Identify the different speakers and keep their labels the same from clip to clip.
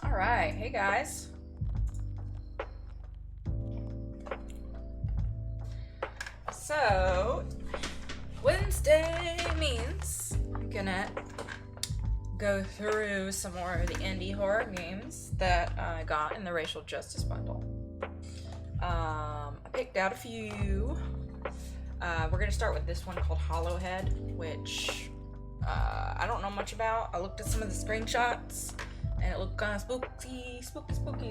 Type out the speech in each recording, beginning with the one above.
Speaker 1: All right, hey guys. So, Wednesday means I'm gonna go through some more of the indie horror games that I got in the racial justice bundle. I picked out a few. We're gonna start with this one called Hollowhead, which I don't know much about. I looked at some of the screenshots and it looked kind of spooky,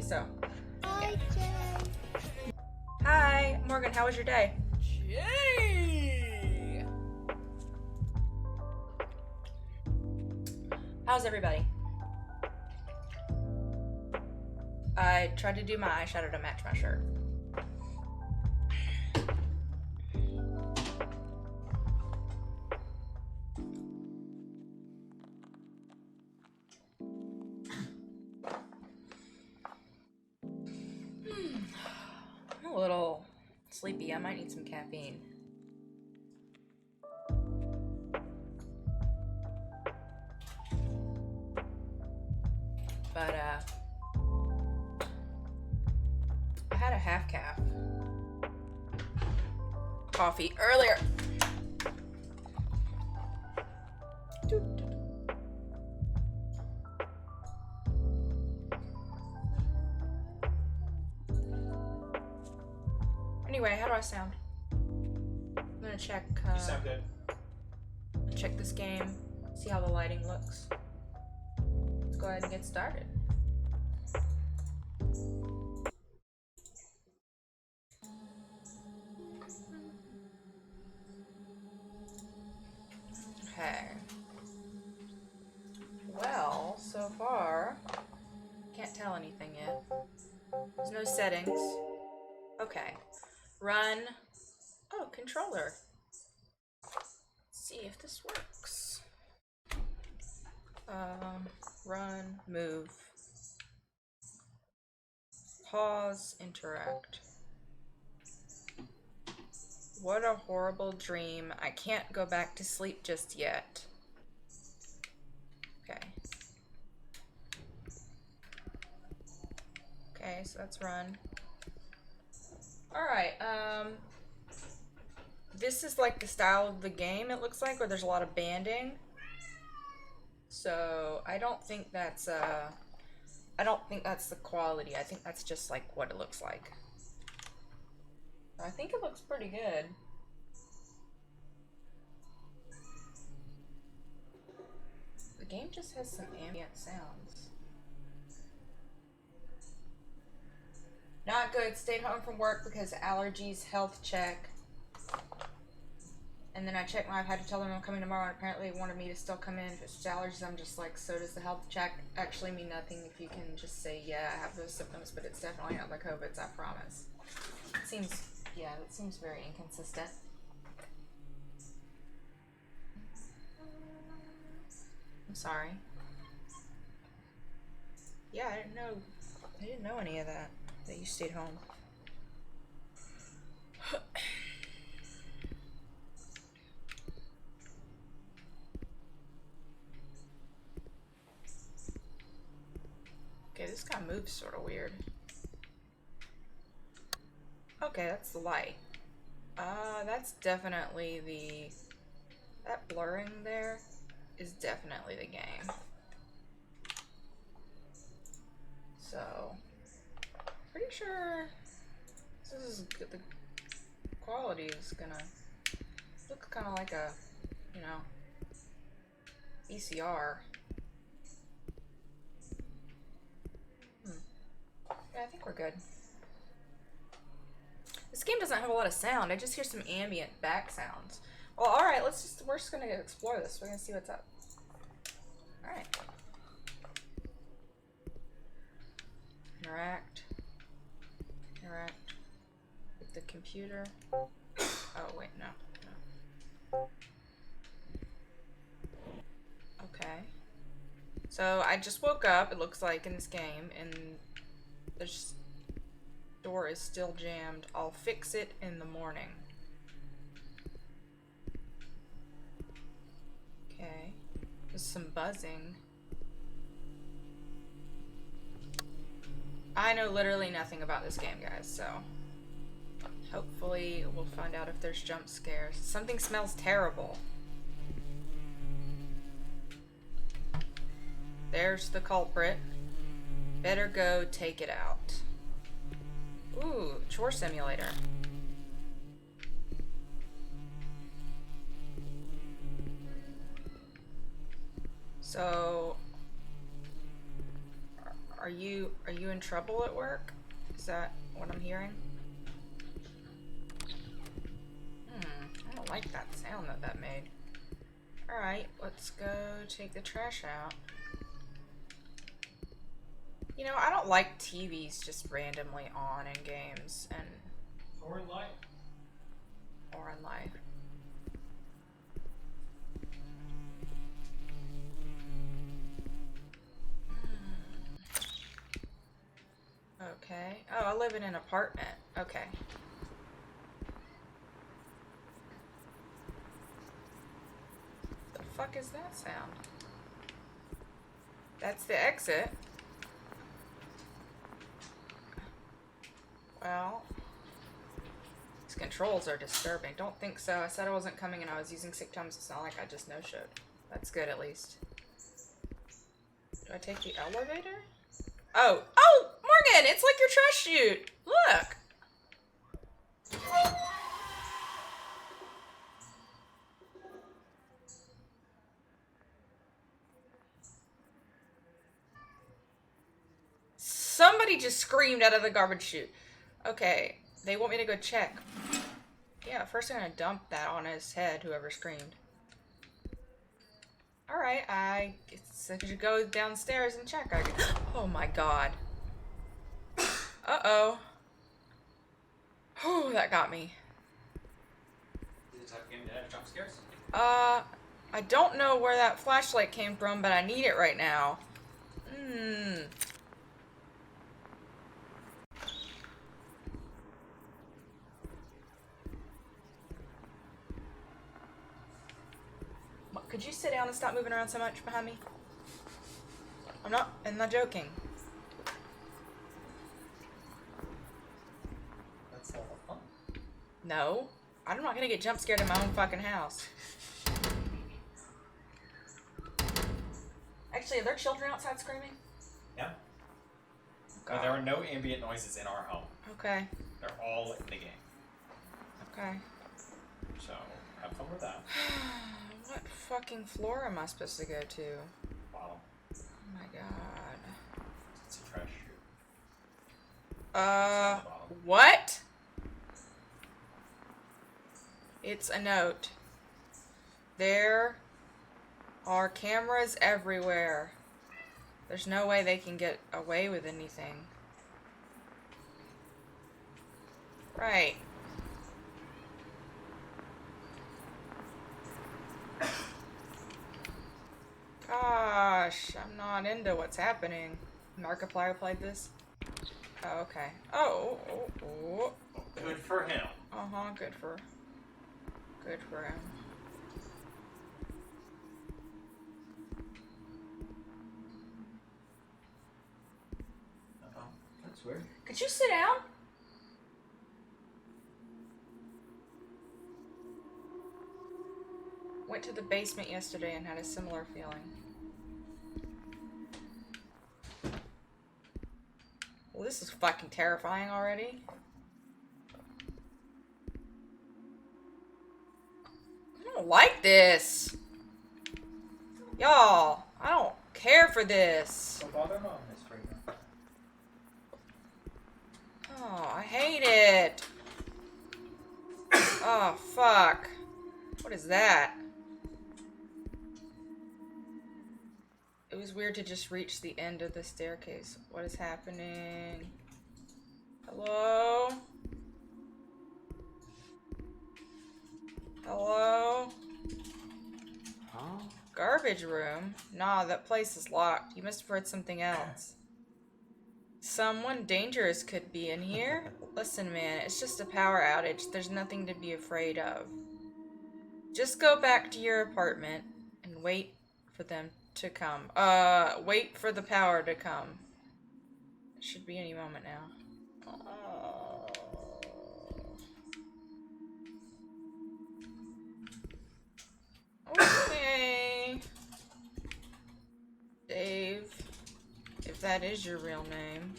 Speaker 1: so.
Speaker 2: Hi, Jay.
Speaker 1: Hi, Morgan, how was your day?
Speaker 2: Jay!
Speaker 1: How's everybody? I tried to do my eyeshadow to match my shirt. I'm a little sleepy. I might need some caffeine. But I had a half calf coffee earlier. Anyway, how do I sound? I'm gonna gonna check.
Speaker 3: You sound good.
Speaker 1: Check this game. See how the lighting looks. Let's go ahead and get started. Okay. Well, so far, can't tell anything yet. There's no settings. Okay. Run. Oh, controller. Let's see if this works. Run, move. Pause, interact. What a horrible dream. I can't go back to sleep just yet. Okay. Okay, so that's run. Alright, this is like the style of the game, it looks like, where there's a lot of banding. So, I don't think that's the quality. I think that's just like what it looks like. I think it looks pretty good. The game just has some ambient sounds. Not good. Stayed home from work because allergies, health check. And then I checked I had to tell them I'm coming tomorrow, and apparently they wanted me to still come in. If it's allergies, I'm just like, so does the health check actually mean nothing if you can just say, yeah, I have those symptoms, but it's definitely not the COVIDs, I promise. It seems, yeah, that seems very inconsistent. I'm sorry. Yeah, I didn't know any of that you stayed home. Okay, this guy moves sort of weird. Okay, that's the light. That's definitely that blurring there is definitely the game. So, pretty sure this is good. The quality is gonna look kind of like a, you know, VCR. Yeah, I think we're good. This game doesn't have a lot of sound. I just hear some ambient back sounds. Well, alright, we're just gonna explore this. We're gonna see what's up. Alright. Interact with the computer. Oh, wait, no. Okay. So, I just woke up, it looks like, in this game, and this door is still jammed. I'll fix it in the morning. Okay. There's some buzzing. I know literally nothing about this game, guys, so hopefully we'll find out if there's jump scares. Something smells terrible. There's the culprit. Better go take it out. Ooh, chore simulator. So, are you in trouble at work? Is that what I'm hearing? I don't like that sound that made. Alright, let's go take the trash out. You know, I don't like TVs just randomly on in games and
Speaker 3: Or in life.
Speaker 1: Okay. Oh, I live in an apartment. Okay. The fuck is that sound? That's the exit. Well, these controls are disturbing. Don't think so. I said I wasn't coming and I was using sick times. It's not like I just no-showed. That's good, at least. Do I take the elevator? Oh! Oh! Morgan! It's like your trash chute! Look! Somebody just screamed out of the garbage chute. Okay, they want me to go check. Yeah, first I'm gonna dump that on his head, whoever screamed. Alright, I guess I should go downstairs and check. Oh my god. Uh-oh. Oh, that got me.
Speaker 3: Is it type of game that have jump scares?
Speaker 1: I don't know where that flashlight came from, but I need it right now. Could you sit down and stop moving around so much behind me? I'm not joking.
Speaker 3: That's a lot of fun.
Speaker 1: No. I'm not gonna get jump scared in my own fucking house. Actually, are there children outside screaming?
Speaker 3: Yeah. But there are no ambient noises in our home.
Speaker 1: Okay.
Speaker 3: They're all in the game.
Speaker 1: Okay.
Speaker 3: So, have fun with that.
Speaker 1: What fucking floor am I supposed to go to?
Speaker 3: Bottom.
Speaker 1: Oh my god.
Speaker 3: It's a trash chute.
Speaker 1: What? It's a note. There are cameras everywhere. There's no way they can get away with anything. Right. Gosh, I'm not into what's happening. Markiplier played this? Oh, okay. Oh.
Speaker 3: Good for him.
Speaker 1: Uh-huh, good for him.
Speaker 3: Uh-oh. That's weird.
Speaker 1: Could you sit down? Went to the basement yesterday and had a similar feeling. Well, this is fucking terrifying already. I don't like this. Y'all, I don't care for this.
Speaker 3: Don't bother mom, Miss Freeman.
Speaker 1: Oh, I hate it. Oh, fuck. What is that? It was weird to just reach the end of the staircase. What is happening? Hello? Hello?
Speaker 3: Huh?
Speaker 1: Garbage room? Nah, that place is locked. You must have heard something else. Someone dangerous could be in here? Listen, man, it's just a power outage. There's nothing to be afraid of. Just go back to your apartment and wait for them to come. Wait for the power to come. It should be any moment now. Okay. Dave, if that is your real name.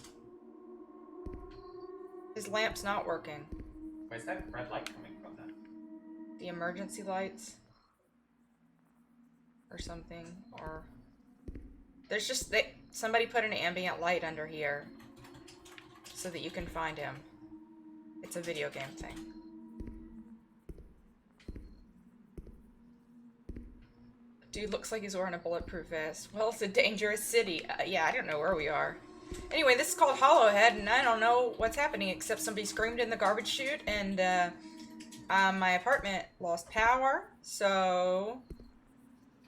Speaker 1: His lamp's not working.
Speaker 3: Where's that red light coming from then?
Speaker 1: The emergency lights? Or something, or there's just somebody put an ambient light under here so that you can find him. It's a video game thing. Dude looks like he's wearing a bulletproof vest. Well, it's a dangerous city. Yeah, I don't know where we are. Anyway, this is called Hollowhead, and I don't know what's happening except somebody screamed in the garbage chute, and my apartment lost power, so...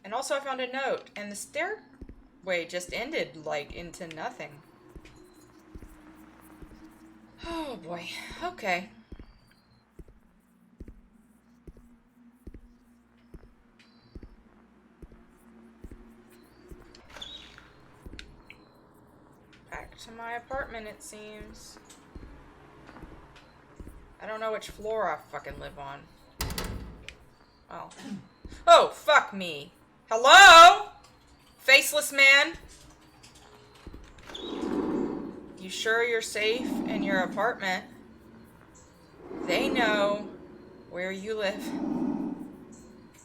Speaker 1: And also I found a note, and the stairway just ended, like, into nothing. Oh boy, okay. Back to my apartment, it seems. I don't know which floor I fucking live on. Oh. Oh, fuck me. Hello? Faceless man? You sure you're safe in your apartment? They know where you live.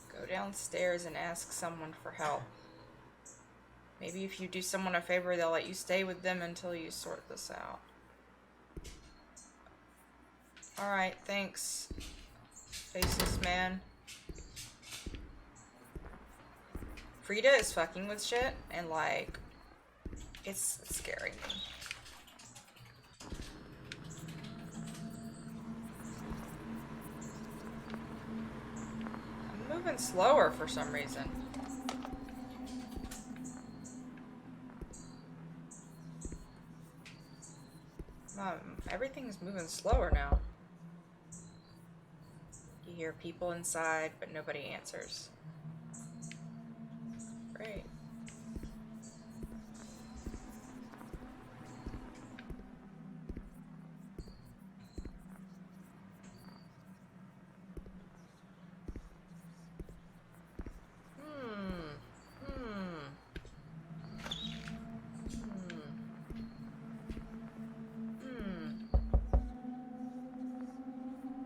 Speaker 1: Go downstairs and ask someone for help. Maybe if you do someone a favor, they'll let you stay with them until you sort this out. Alright, thanks. Faceless man. Frida is fucking with shit, and like, it's scaring me. I'm moving slower for some reason. Everything's moving slower now. You hear people inside, but nobody answers. Great.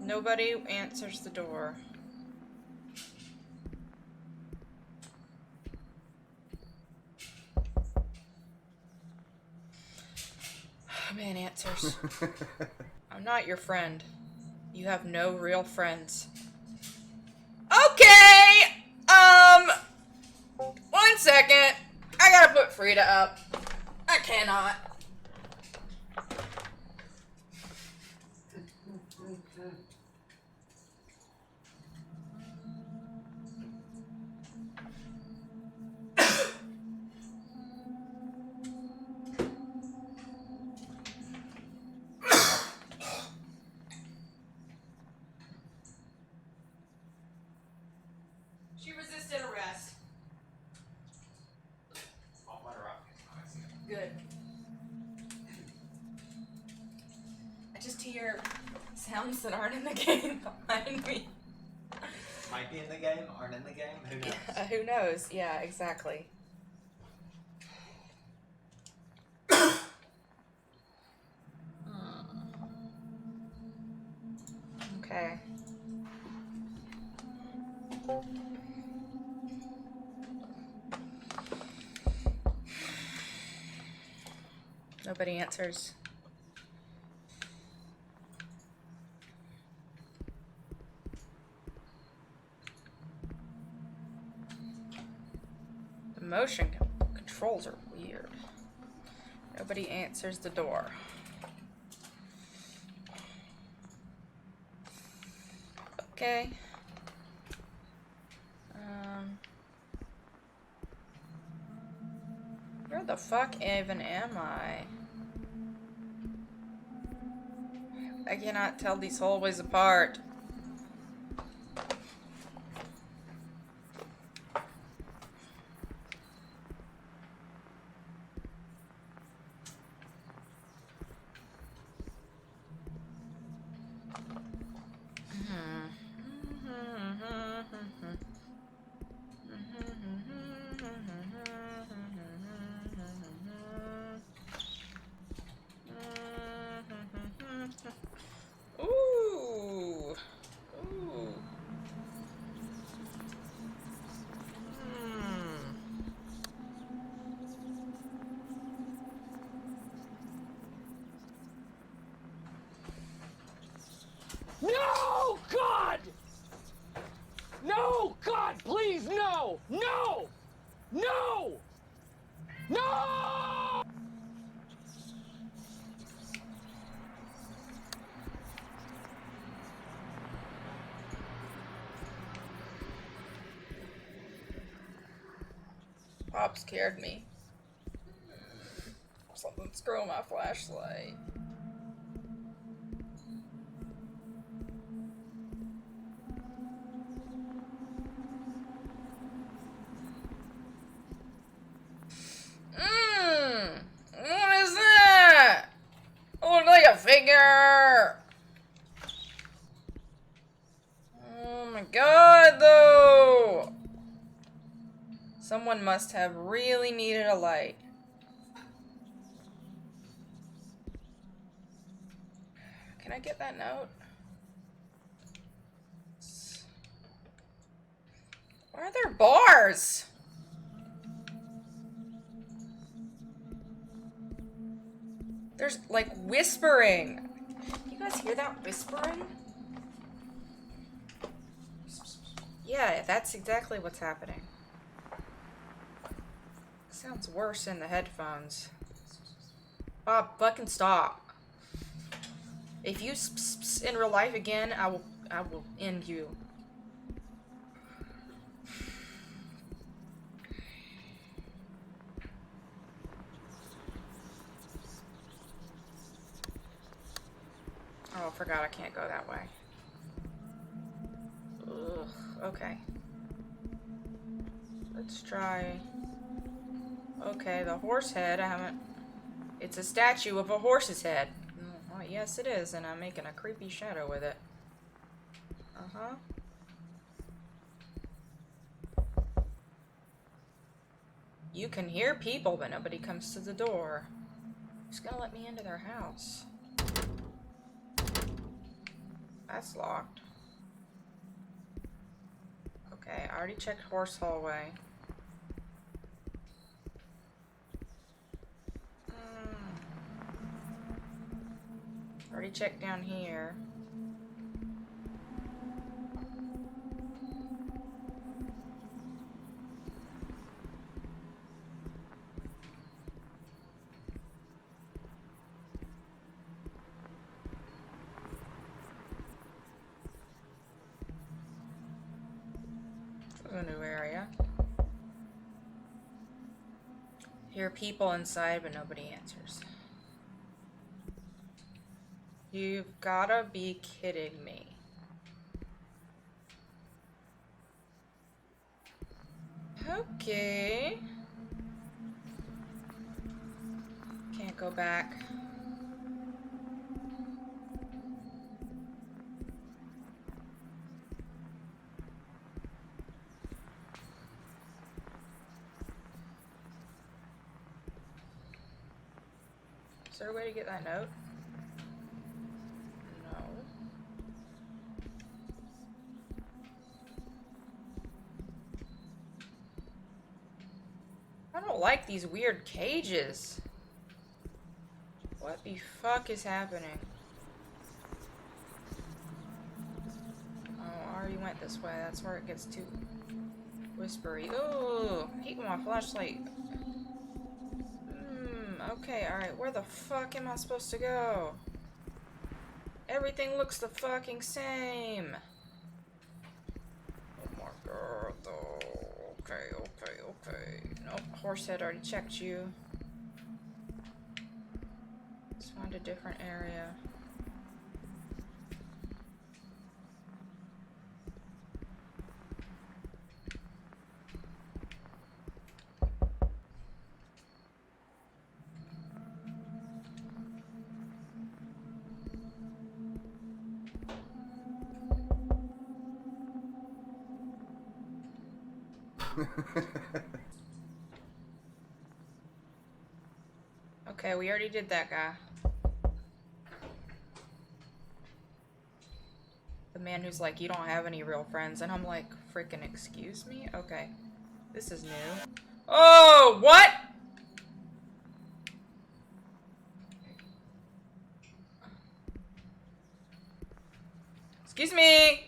Speaker 1: Nobody answers the door. Man answers. I'm not your friend. You have no real friends. Okay! 1 second. I gotta put Frida up. I cannot. She resisted arrest.
Speaker 3: I'll let her up.
Speaker 1: Good. I just hear sounds that aren't in the game behind me.
Speaker 3: Might be in the game, aren't in the game, who knows?
Speaker 1: Who knows? Yeah, exactly. Okay. Nobody answers. The motion controls are weird. Nobody answers the door. Okay. Where the fuck even am I? I cannot tell these hallways apart. Ooh. Ooh.
Speaker 4: No, God! No, God, please, no! No! No! No!
Speaker 1: Pop scared me. Something screw my flashlight. What is that? It looks like a figure. Oh my god, though. Someone must have really needed a light. Can I get that note? Why are there bars? There's like whispering. You guys hear that whispering? Yeah, that's exactly what's happening. Sounds worse in the headphones. Bob, fucking stop. If you in real life again, I will end you. Oh, I forgot I can't go that way. Ugh, okay. Let's try... Okay, the horse head, I haven't... It's a statue of a horse's head. Oh, yes it is, and I'm making a creepy shadow with it. Uh-huh. You can hear people, but nobody comes to the door. Who's gonna let me into their house? That's locked. Okay, I already checked horse hallway. Already checked down here. This is a new area. Hear people inside, but nobody answers. You've gotta be kidding me. Okay. Can't go back. Is there a way to get that note? No. I don't like these weird cages. What the fuck is happening? Oh, I already went this way. That's where it gets too whispery. Ooh, hate my flashlight. Okay, alright. Where the fuck am I supposed to go? Everything looks the fucking same. Oh my god, though. Okay. Nope, horsehead already checked you. Let's find a different area. Okay, we already did that guy. The man who's like, you don't have any real friends, and I'm like, freaking excuse me? Okay. This is new. Oh, what? Excuse me!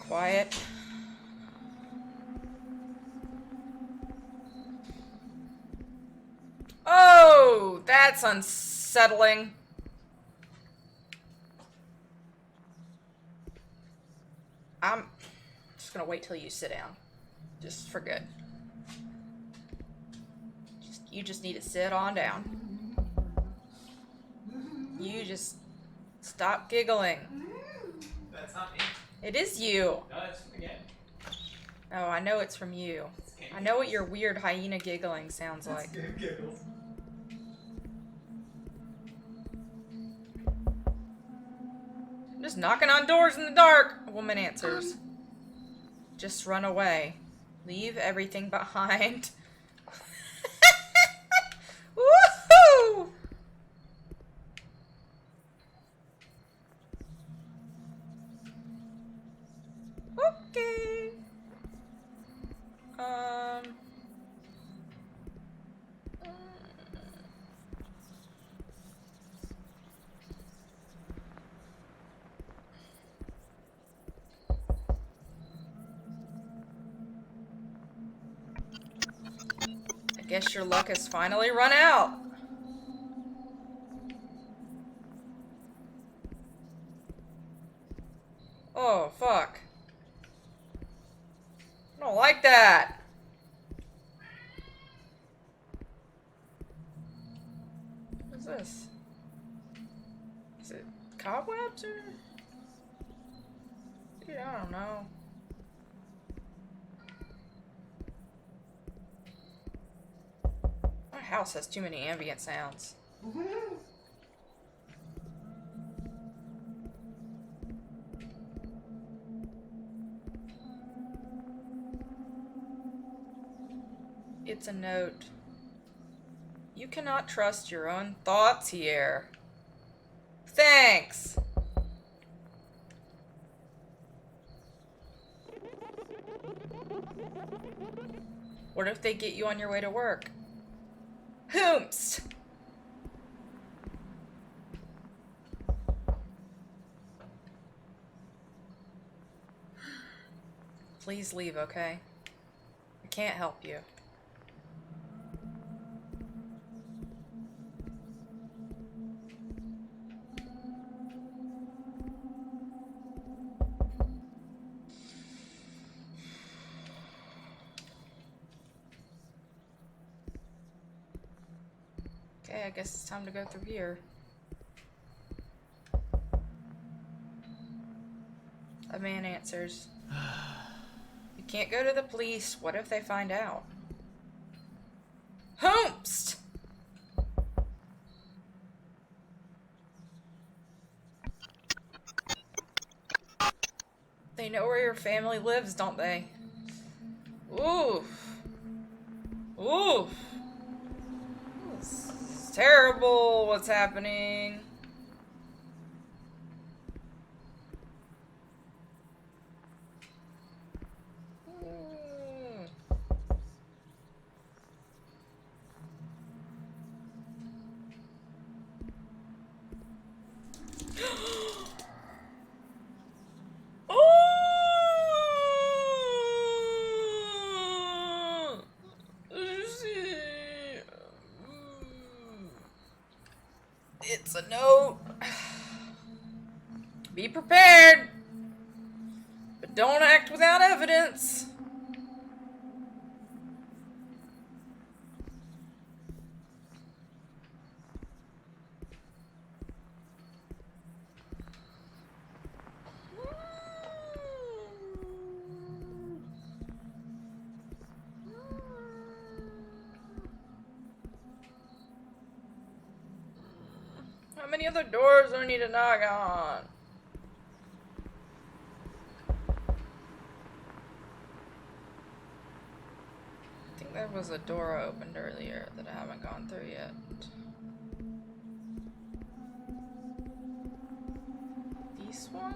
Speaker 1: Quiet. Oh, that's unsettling. I'm just gonna wait till you sit down. Just for good. You just need to sit on down. You just stop giggling.
Speaker 3: That's not me.
Speaker 1: It is you.
Speaker 3: No, that's from the game.
Speaker 1: Oh, I know it's from you. I know what your weird hyena giggling sounds like.
Speaker 3: Game giggles.
Speaker 1: I'm just knocking on doors in the dark. A woman answers. Just run away. Leave everything behind. Woohoo! Okay. Guess your luck has finally run out. Oh, fuck. I don't like that. What's this? Is it cobwebs or? Dude, I don't know. My house has too many ambient sounds. It's a note. You cannot trust your own thoughts here. Thanks. What if they get you on your way to work? Hoomst! Please leave, okay? I can't help you. Okay, I guess it's time to go through here. A man answers. You can't go to the police. What if they find out? Hoomst! They know where your family lives, don't they? Oof. Oof. This is terrible what's happening. It's a note. Be prepared, but don't act without evidence. How many other doors do I need to knock on? I think there was a door I opened earlier that I haven't gone through yet. This one?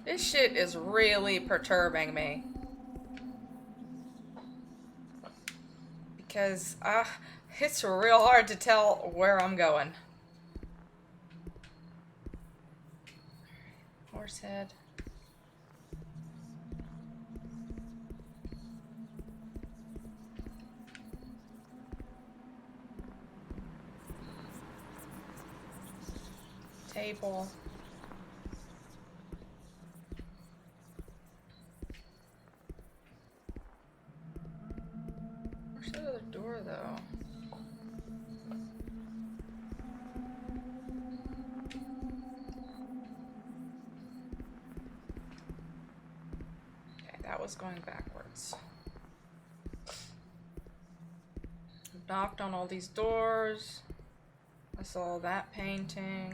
Speaker 1: This shit is really perturbing me. Because, it's real hard to tell where I'm going. Horse head. Table. Where's the other door, though? Okay, that was going backwards. Knocked on all these doors. I saw that painting.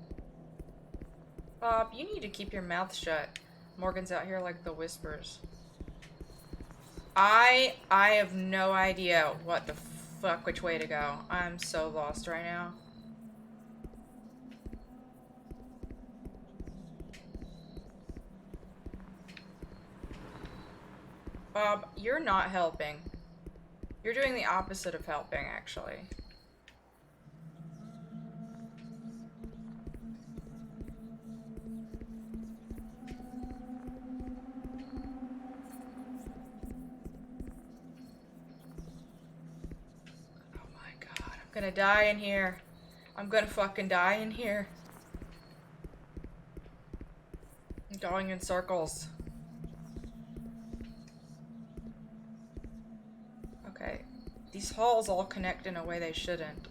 Speaker 1: Bob, you need to keep your mouth shut. Morgan's out here like the whispers. I have no idea what the fuck which way to go. I'm so lost right now. Bob, you're not helping. You're doing the opposite of helping, actually. Oh my god, I'm gonna die in here. I'm gonna fucking die in here. I'm going in circles. Okay, these halls all connect in a way they shouldn't.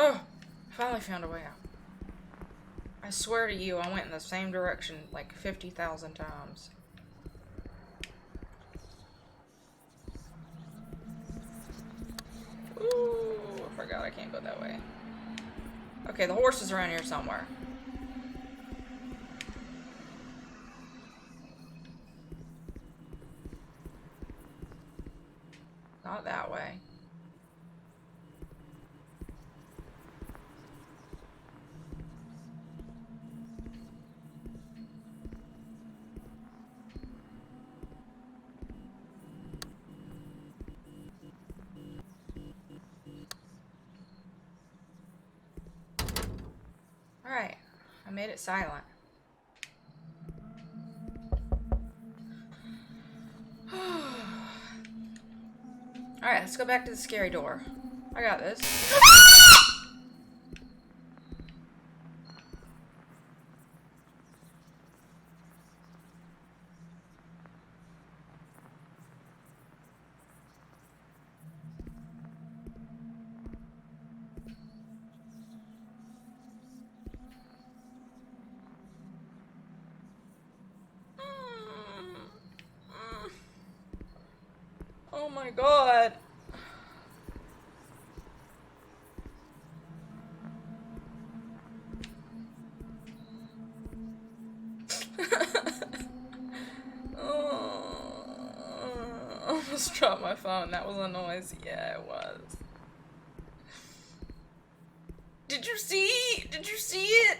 Speaker 1: Oh, I finally found a way out. I swear to you, I went in the same direction like 50,000 times. Ooh, I forgot I can't go that way. Okay, the horse is around here somewhere. Not that way. Alright, I made it silent. Alright, let's go back to the scary door. I got this. Oh my god. Oh, I almost dropped my phone. That was a noise. Yeah, it was. Did you see? Did you see it?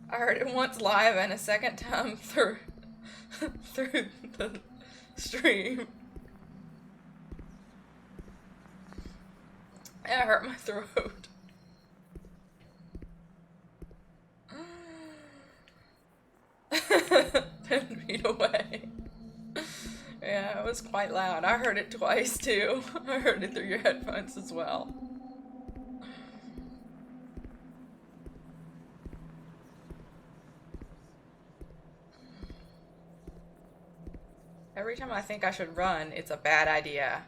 Speaker 1: I heard it once live and a second time through through the stream. It hurt my throat. 10 feet away. Yeah, it was quite loud. I heard it twice too. I heard it through your headphones as well. Every time I think I should run, it's a bad idea.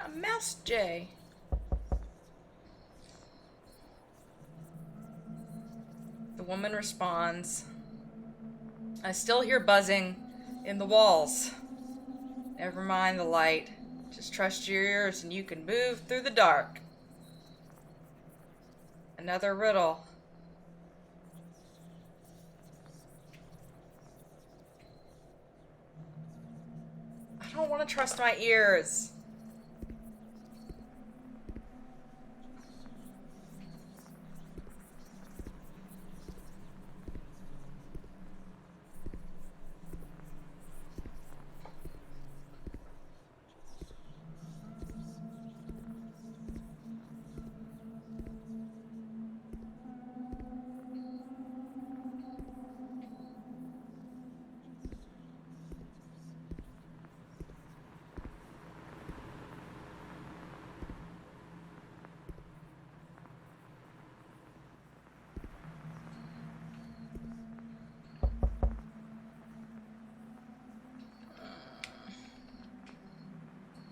Speaker 1: A mouse Jay. The woman responds. I still hear buzzing in the walls. Never mind the light. Just trust your ears and you can move through the dark. Another riddle. I don't want to trust my ears.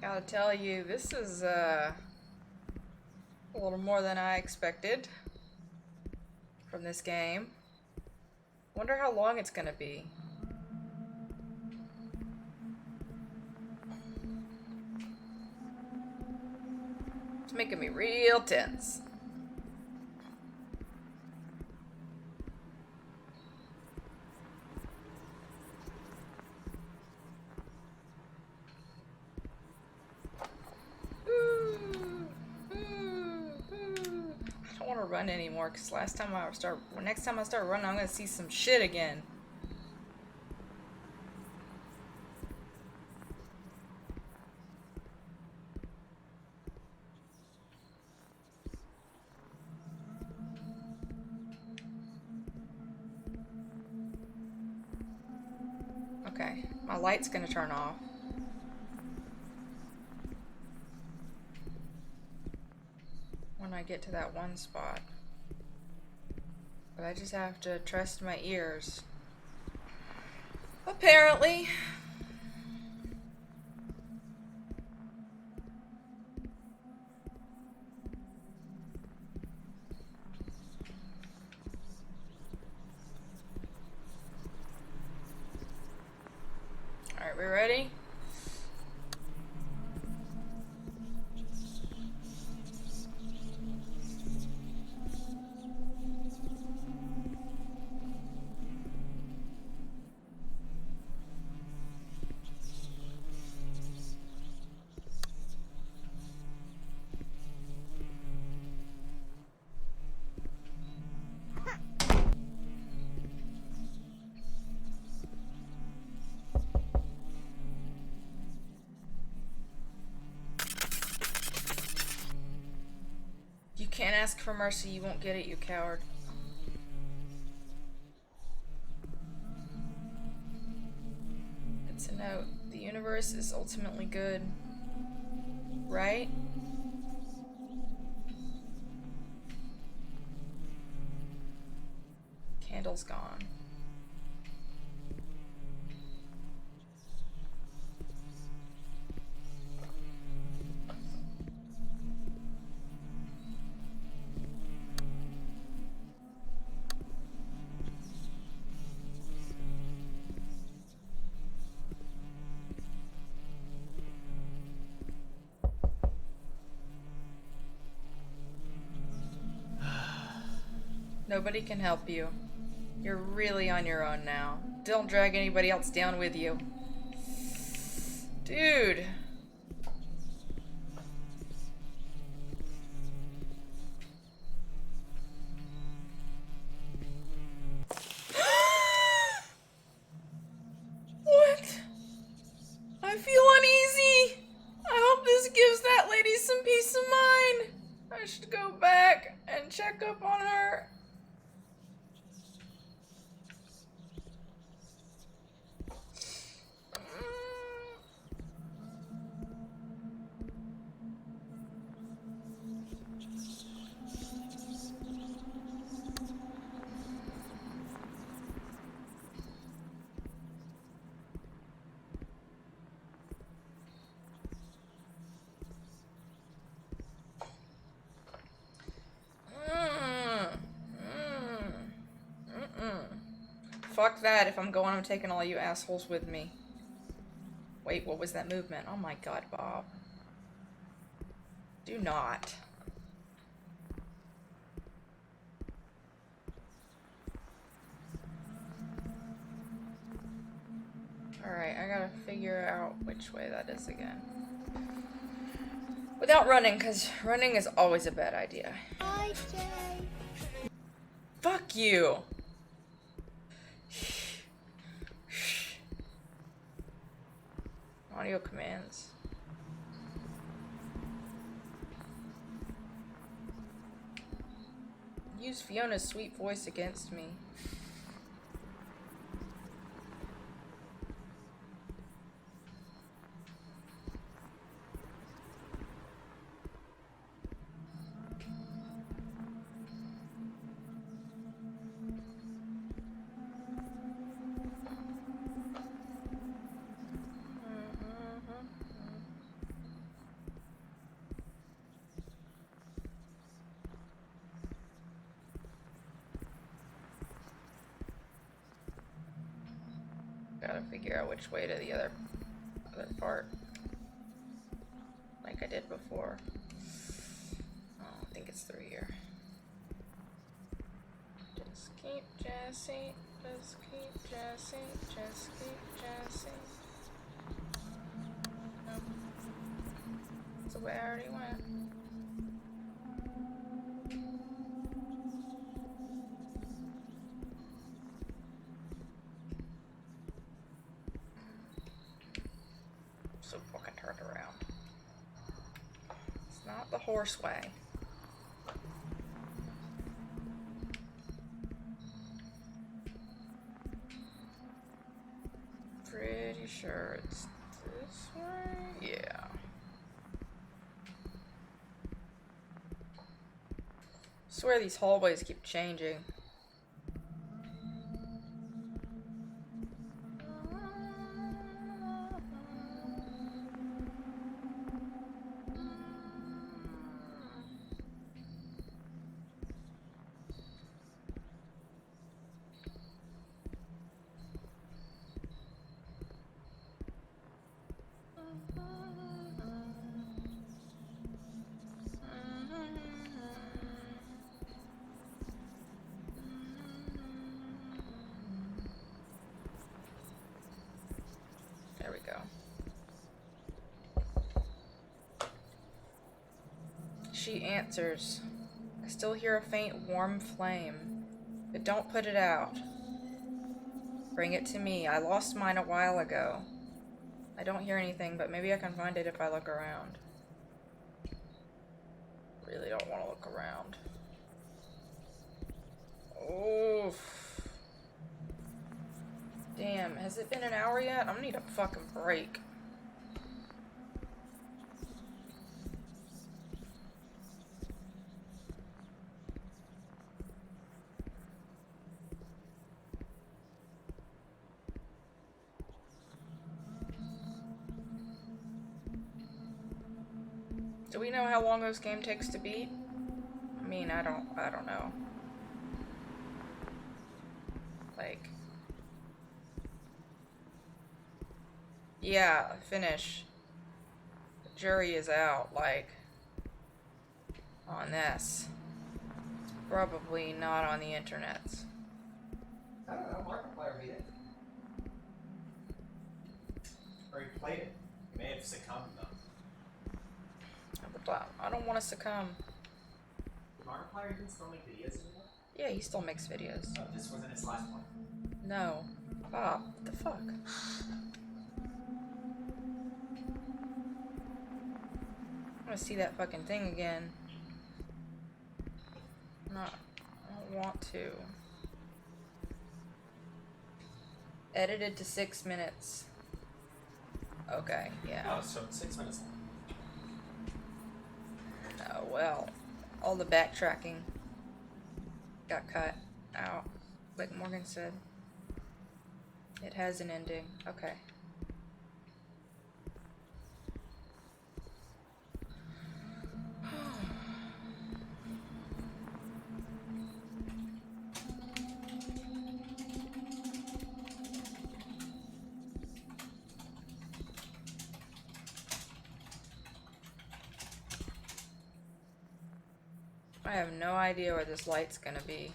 Speaker 1: Gotta tell you, this is a little more than I expected from this game. Wonder how long it's gonna be. It's making me real tense. I don't want to run anymore because next time I start running, I'm gonna see some shit again. Okay, my light's gonna turn off. When I get to that one spot. But I just have to trust my ears. Apparently. Alright, we ready? You can't ask for mercy, you won't get it, you coward. It's a note. The universe is ultimately good. Right? Candle's gone. Nobody can help you. You're really on your own now. Don't drag anybody else down with you. Dude. What? I feel uneasy. I hope this gives that lady some peace of mind. I should go back and check up on her. Fuck that. If I'm going, I'm taking all you assholes with me. Wait, what was that movement? Oh my god, Bob. Do not. Alright, I gotta figure out which way that is again. Without running, because running is always a bad idea.
Speaker 2: Hi, Jay.
Speaker 1: Fuck you! Audio commands. Use Fiona's sweet voice against me. gotta figure out which way to the other part. Like I did before. Oh, I think it's through here. Just keep Jesse. Just keep Jesse. Just keep Jesse. No. That's the way I already went. So fucking turned around. It's not the horse way. Pretty sure it's this way. Yeah. Swear these hallways keep changing. There we go. She answers. I still hear a faint warm flame, but don't put it out. Bring it to me. I lost mine a while ago. I don't hear anything, but maybe I can find it if I look around. Really don't want to look around. Oof. Damn, has it been an hour yet? I'm gonna need a fucking break. Do we know how long this game takes to beat? I mean, I don't know. Like, yeah, finish. The jury is out, like, on this. It's probably not on the internet.
Speaker 3: I don't know, Markiplier beat it. Or he played it. He may have succumbed though.
Speaker 1: I don't want to succumb.
Speaker 3: Markiplier even still make videos anymore?
Speaker 1: Yeah, he still makes videos.
Speaker 3: Oh, this wasn't his last one.
Speaker 1: No. Bob, what the fuck? I want to see that fucking thing again. I don't want to. Edited to 6 minutes. Okay, yeah.
Speaker 3: Oh, so 6 minutes long.
Speaker 1: Oh, well. All the backtracking got cut out. Like Morgan said. It has an ending. Okay. I have no idea where this light's gonna be.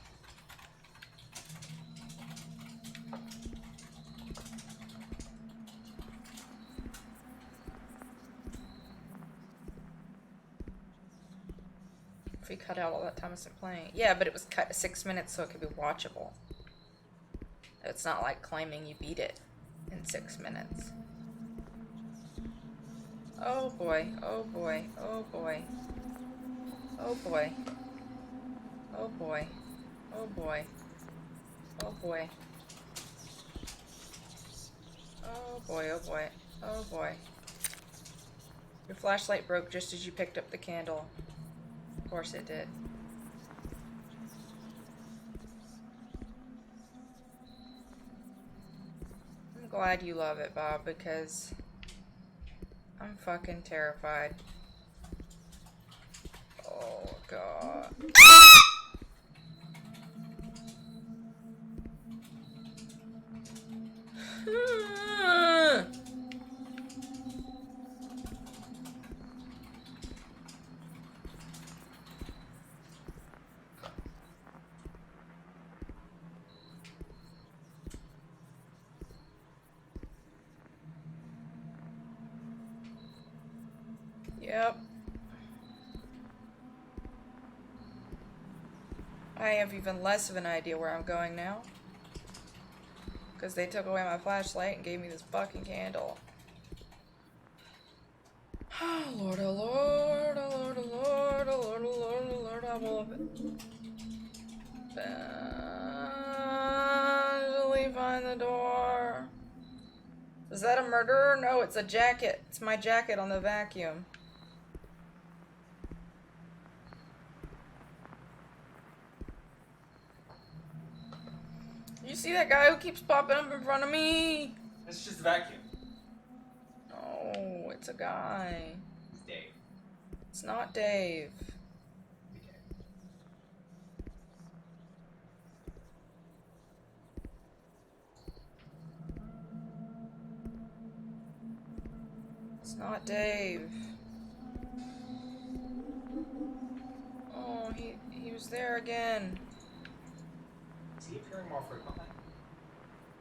Speaker 1: If we cut out all that time I spent playing. Yeah, but it was cut to 6 minutes so it could be watchable. It's not like claiming you beat it in 6 minutes. Oh boy, oh boy, oh boy. Oh boy. Oh boy. Oh boy. Oh boy. Oh boy, oh boy. Oh boy. Your flashlight broke just as you picked up the candle. Of course it did. I'm glad you love it, Bob, because I'm fucking terrified. Oh god. Yep. I have even less of an idea where I'm going now. Because they took away my flashlight and gave me this fucking candle. Oh Lord, oh Lord, oh Lord, oh Lord, oh Lord, oh Lord, oh Lord, I will eventually find the door. Is that a murderer? No, it's a jacket. It's my jacket on the vacuum. You see that guy who keeps popping up in front of me?
Speaker 3: It's just a vacuum.
Speaker 1: No, it's a guy.
Speaker 3: It's Dave.
Speaker 1: It's not Dave.
Speaker 3: Okay.
Speaker 1: It's not Dave. Oh, he was there again.
Speaker 3: Is he appearing more frequently?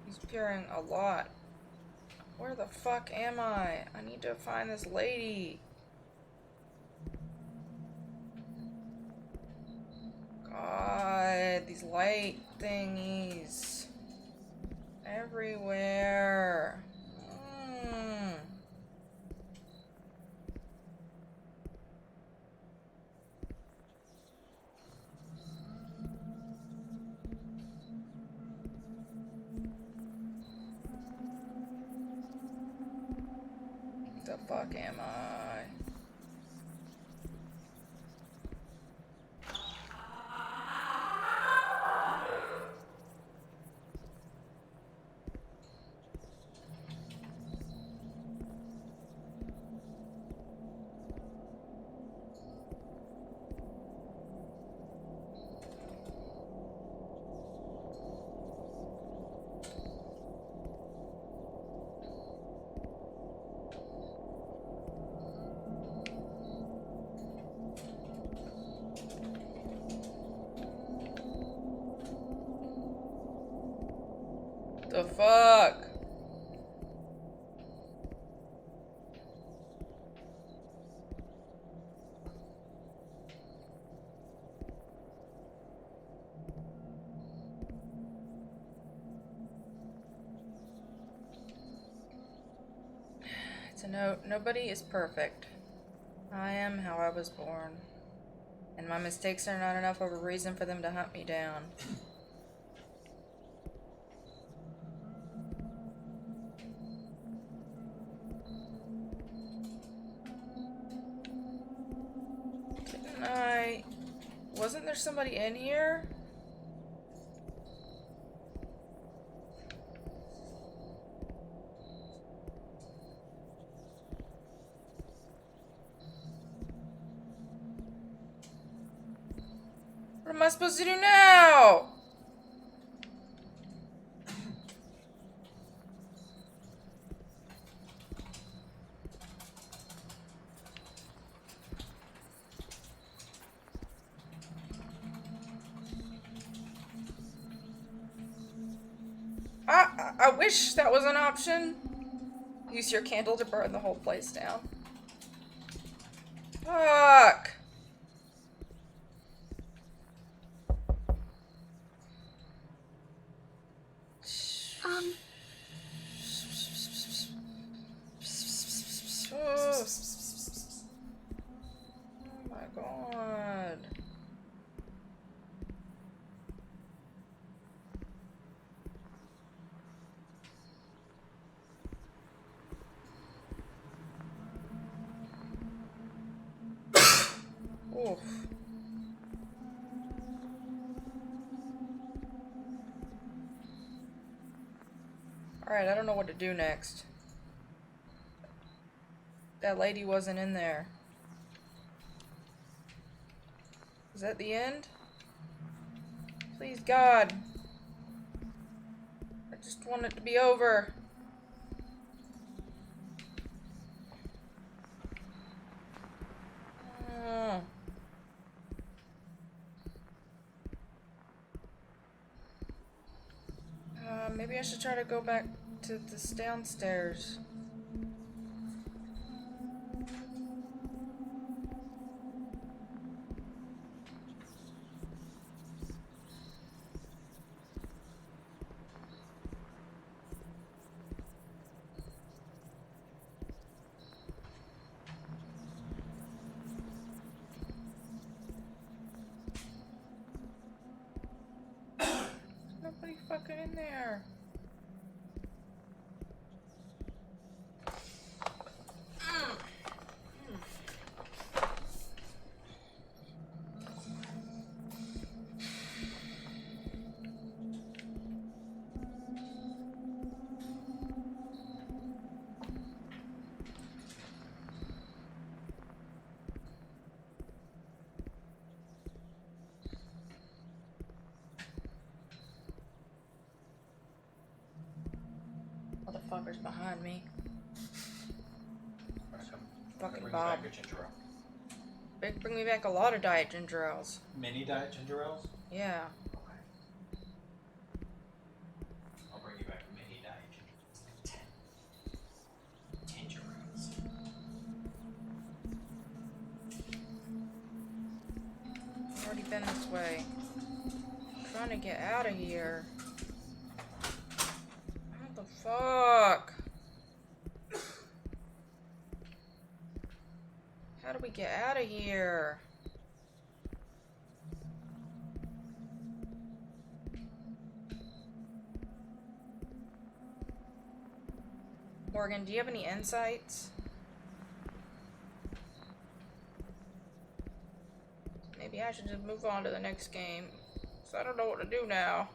Speaker 1: He's appearing a lot. Where the fuck am I? I need to find this lady. God, these light thingies. Everywhere. The fuck am I? The fuck? It's a note. Nobody is perfect. I am how I was born. And my mistakes are not enough of a reason for them to hunt me down. Wasn't there somebody in here? What am I supposed to do now? I wish that was an option. Use your candle to burn the whole place down. Fuck. Oh my god. Oof. Alright, I don't know what to do next. That lady wasn't in there. Is that the end? Please, God. I just want it to be over. Oh. Maybe I should try to go back to this downstairs. fucking in there. Motherfuckers behind me. Fucking
Speaker 3: Bring
Speaker 1: Bob.
Speaker 3: back a ginger ale.
Speaker 1: Bring me back a lot of diet ginger ales.
Speaker 3: Mini diet ginger ales?
Speaker 1: Yeah.
Speaker 3: Okay. I'll bring you back mini diet ginger ales.
Speaker 1: I've already been this way. I'm trying to get out of here. What the fuck? How do we get out of here? Morgan, do you have any insights? Maybe I should just move on to the next game. So I don't know what to do now.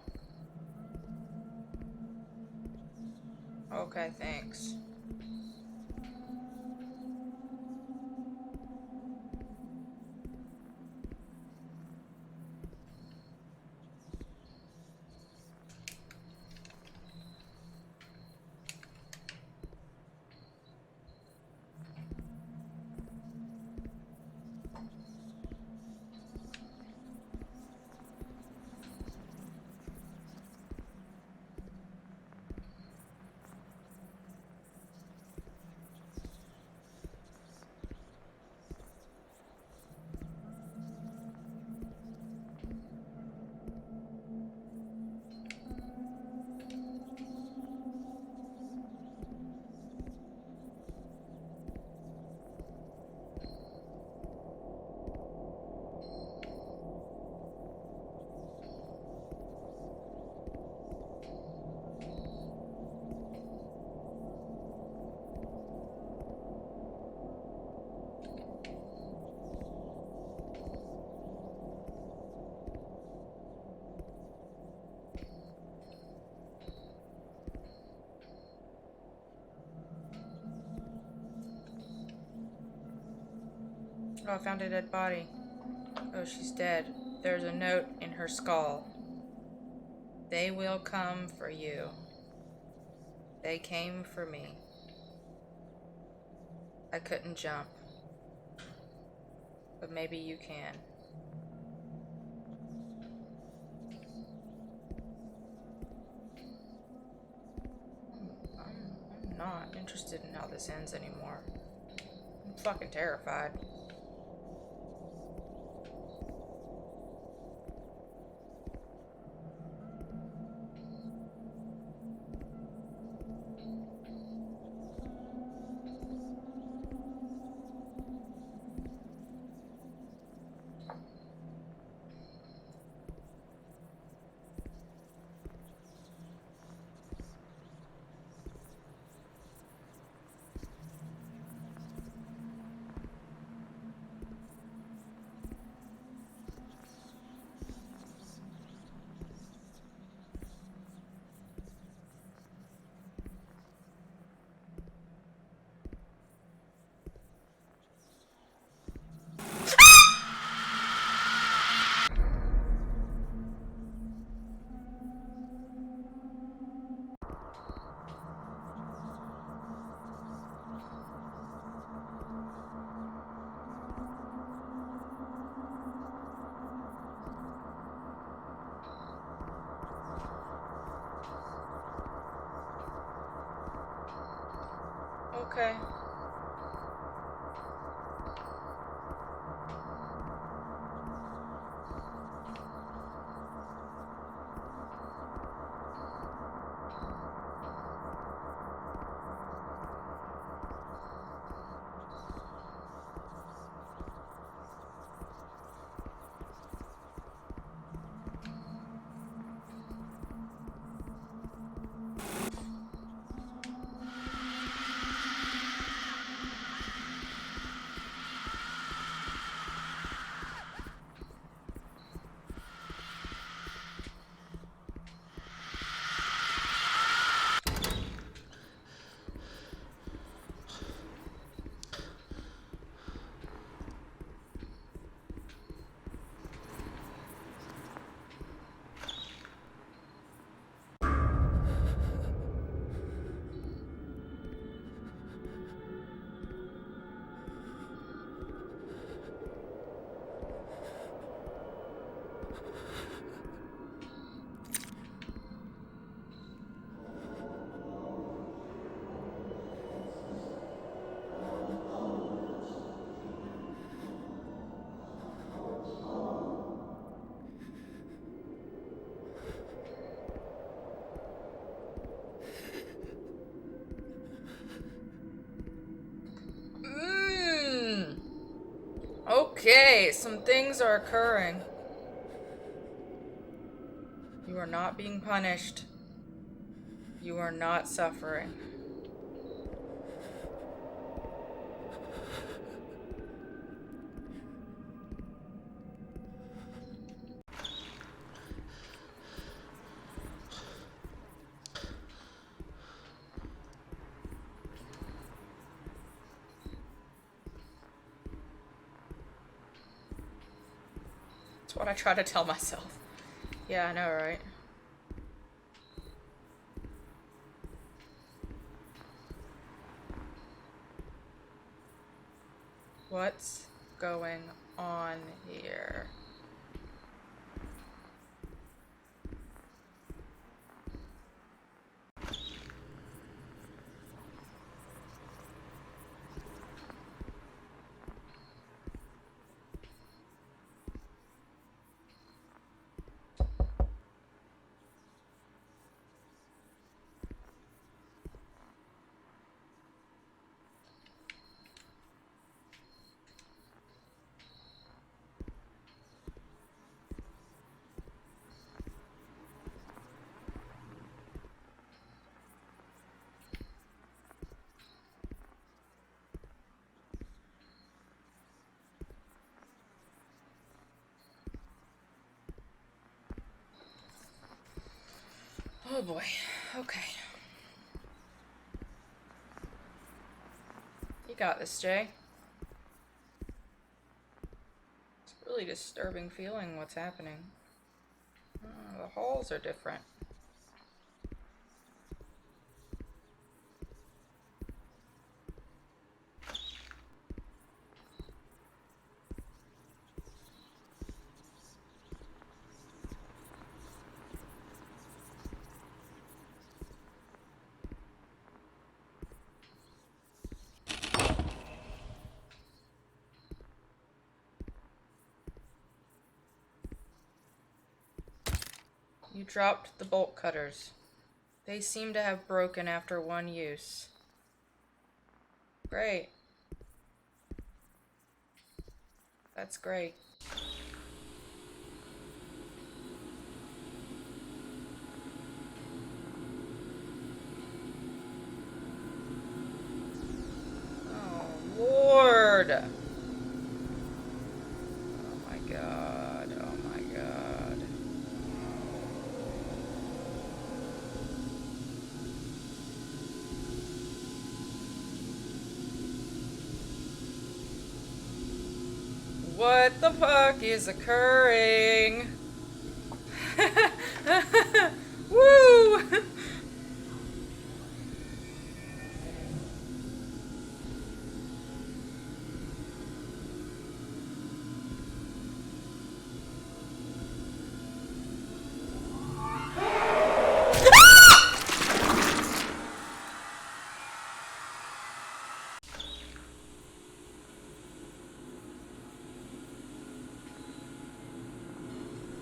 Speaker 1: Okay, thanks. Oh, I found a dead body. Oh, she's dead. There's a note in her skull. They will come for you. They came for me. I couldn't jump. But maybe you can. I'm not interested in how this ends anymore. I'm fucking terrified. Okay. Okay, some things are occurring. You are not being punished. You are not suffering. That's what I try to tell myself. Yeah, I know, right? What's going on here? Oh boy. Okay. You got this, Jay. It's a really disturbing feeling what's happening. The halls are different. You dropped the bolt cutters. They seem to have broken after one use. Great. That's great. Oh, Lord. Oh my God. Oh my God. What the fuck is occurring? Woo!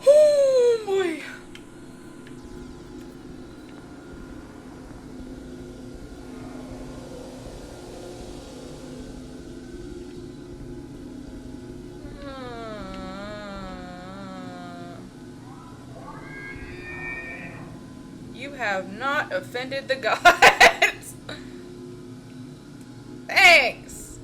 Speaker 1: Oh boy. You have not offended the gods. Thanks.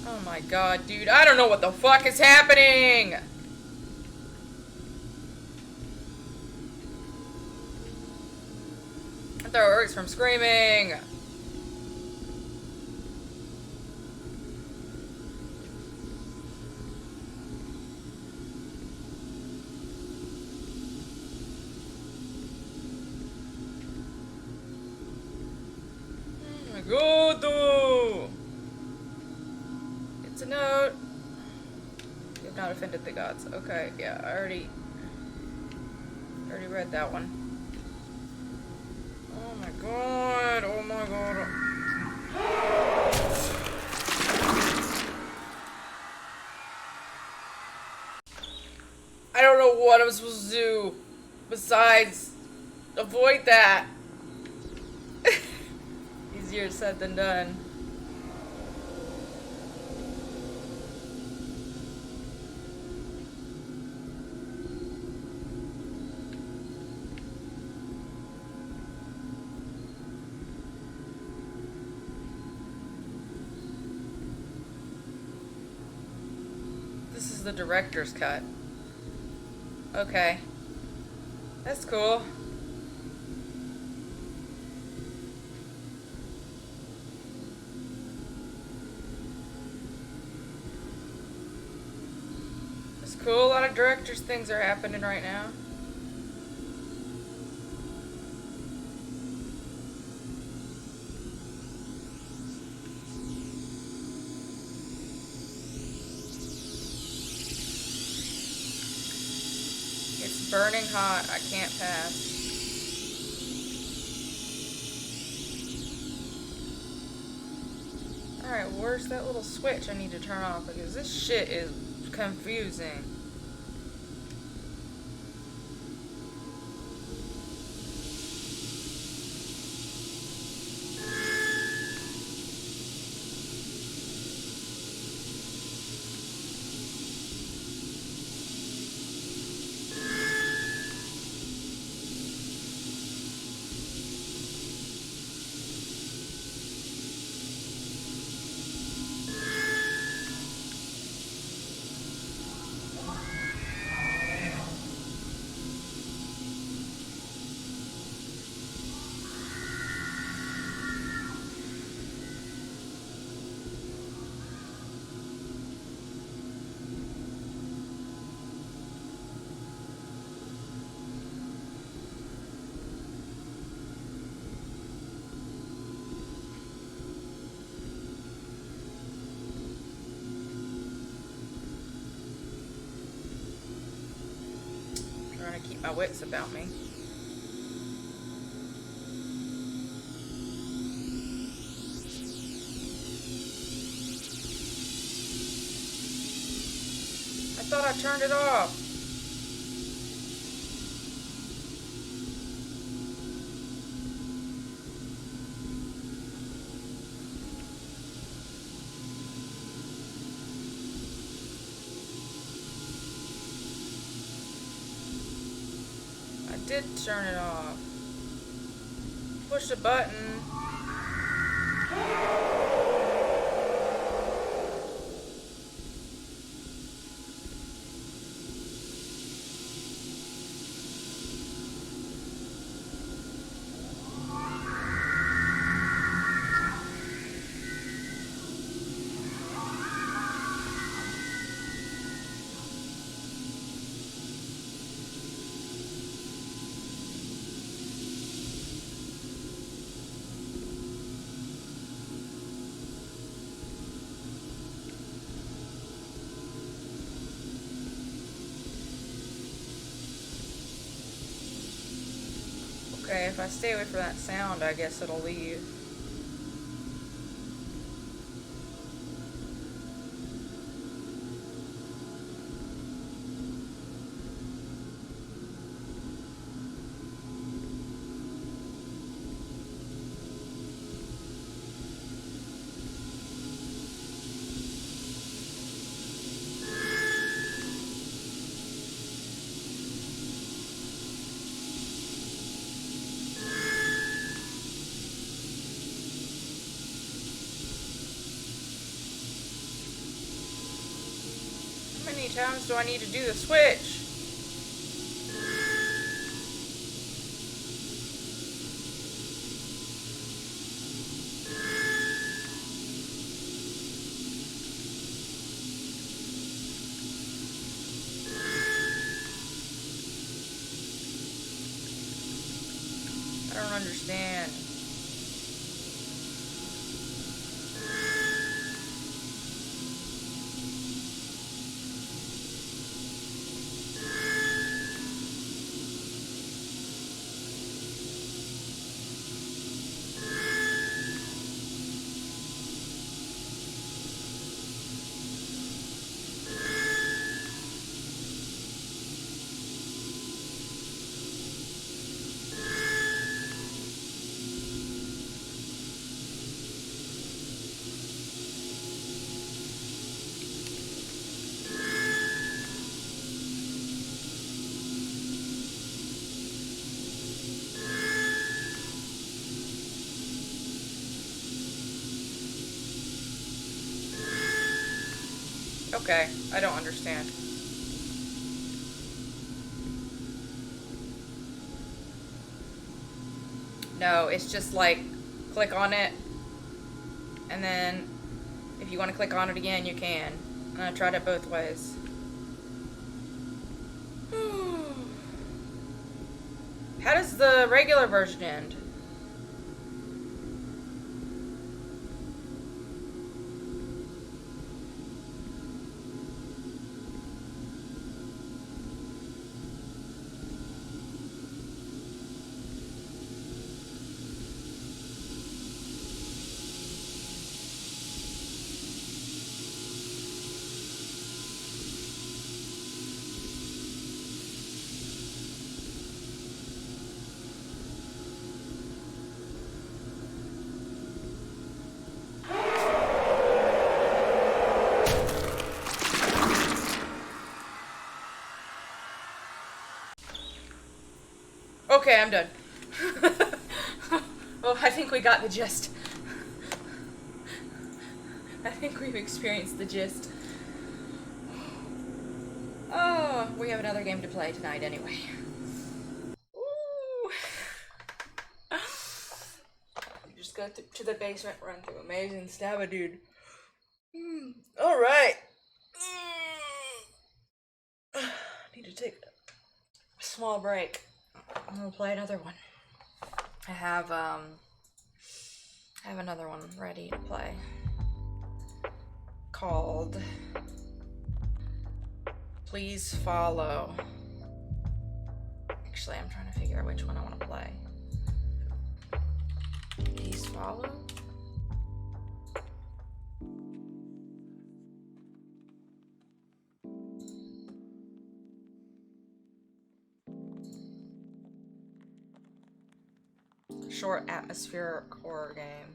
Speaker 1: Oh my God, dude. I don't know what the fuck is happening. My throat hurts from screaming. God! It's a note. You have not offended the gods. Okay, yeah, I already read that one. Oh my god, oh my god. I don't know what I'm supposed to do besides avoid that. Easier said than done. This is the director's cut. Okay. That's cool. It's cool. A lot of director's things are happening right now. It's burning hot. I can't pass. Alright, where's that little switch I need to turn off? Because this shit is confusing. Trying to keep my wits about me. I thought I turned it off. I did turn it off. Push the button. Okay, if I stay away from that sound, I guess it'll leave. How many times do I need to do the switch? I don't understand. Okay, I don't understand. No, it's just like, click on it, and then if you want to click on it again, you can. And I tried it both ways. How does the regular version end? Okay, I'm done. Well, I think we got the gist. I think we've experienced the gist. Oh, we have another game to play tonight anyway. Ooh. Just go to the basement, run through Amazing Stab a Dude. Alright. Need to take a small break. I'm gonna play another one. I have another one ready to play called Please Follow. Actually, I'm trying to figure out which one I want to play. Please Follow? Short atmospheric horror game.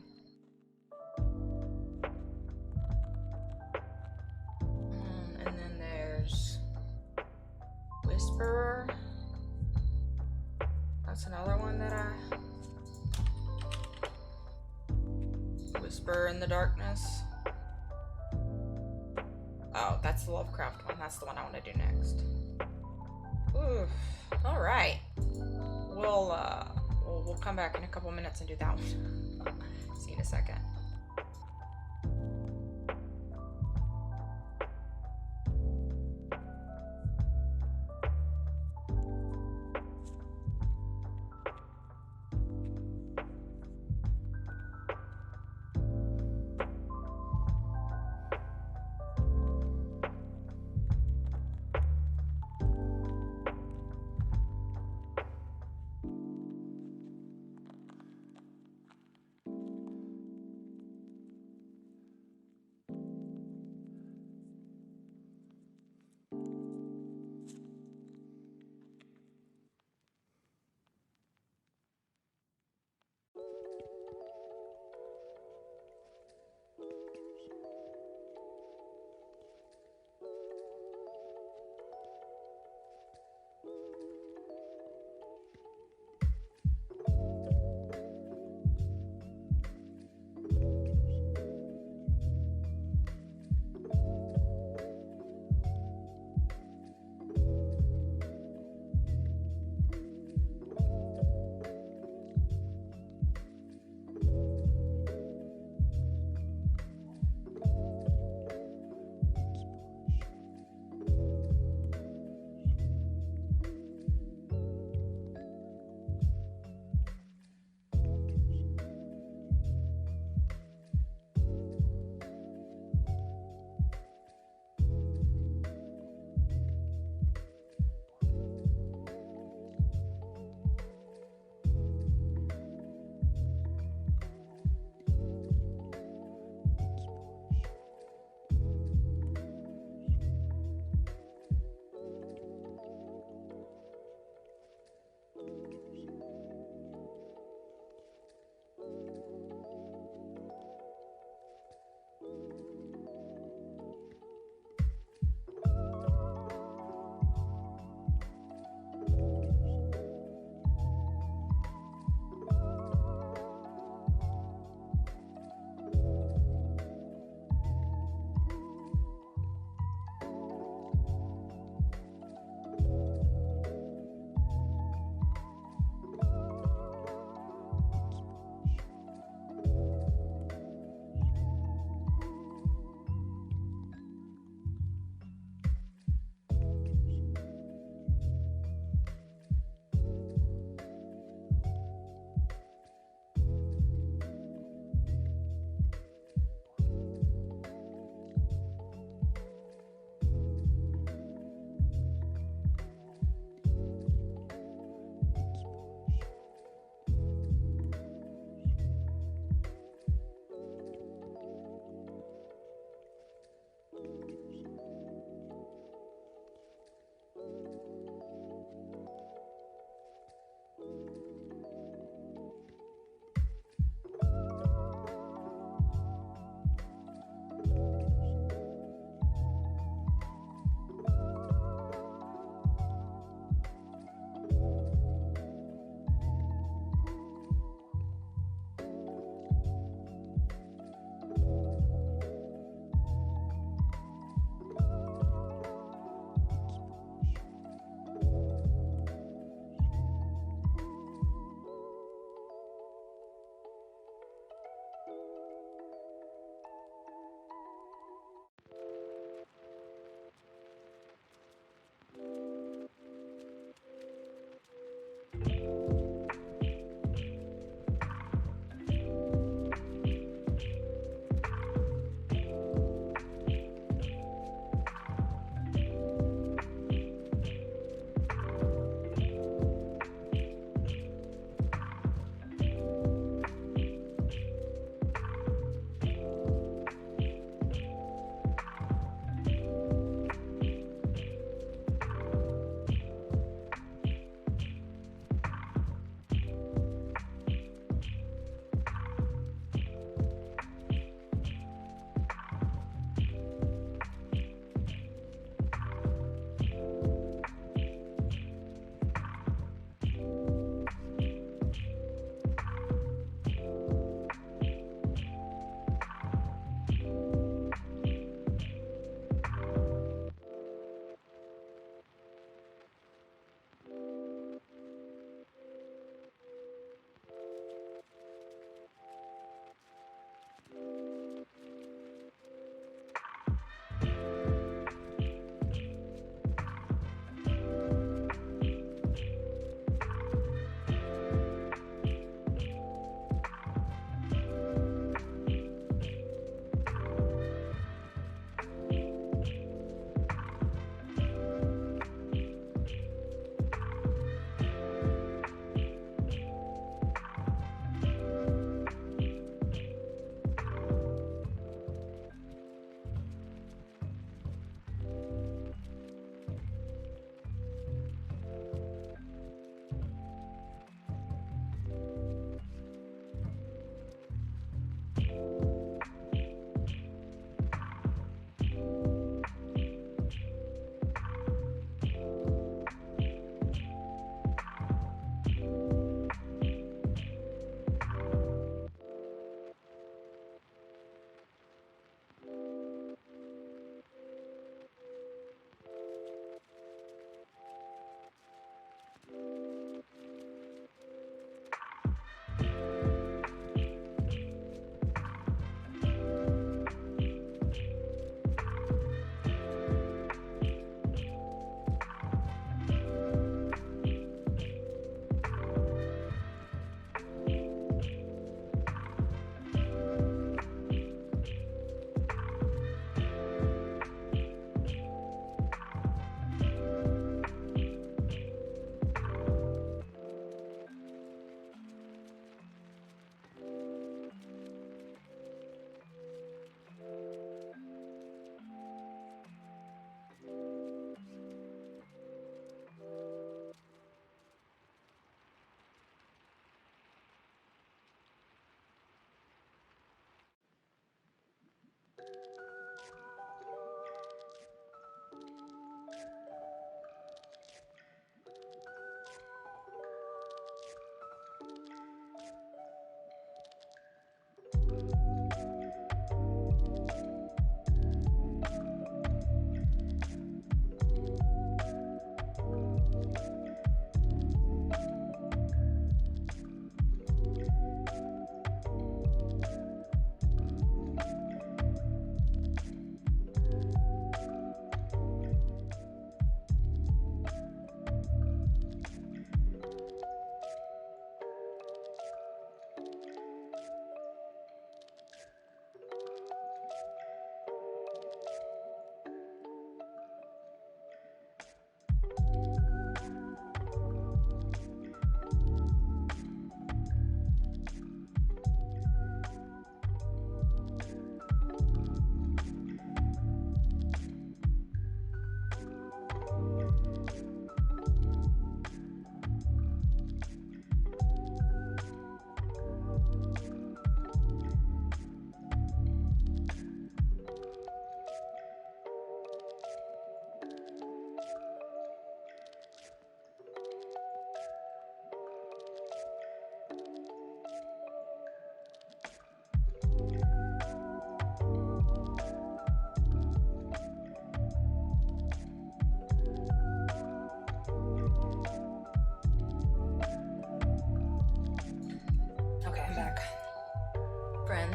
Speaker 1: And then there's Whisperer. That's another one that Whisper in the Darkness. Oh, that's the Lovecraft one. That's the one I want to do next. Ooh. All right. We'll come back in a couple minutes and do that one. See you in a second.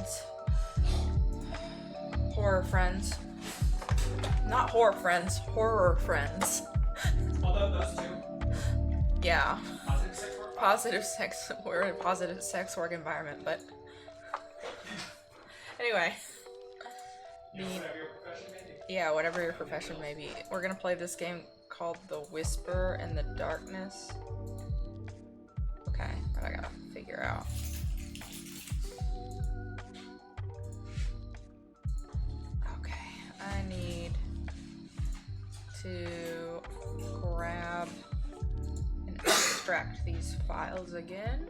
Speaker 1: friends. Horror friends. Not horror friends, horror friends.
Speaker 3: Although those two.
Speaker 1: Yeah.
Speaker 3: Positive sex work.
Speaker 1: Positive sex. We're in a positive sex work environment, but. Anyway.
Speaker 3: You know, whatever your profession may be.
Speaker 1: Yeah, whatever your profession may be. We're gonna play this game called The Whisper in the Darkness. Okay, what I gotta figure out. Okay, I need to grab and extract these files again.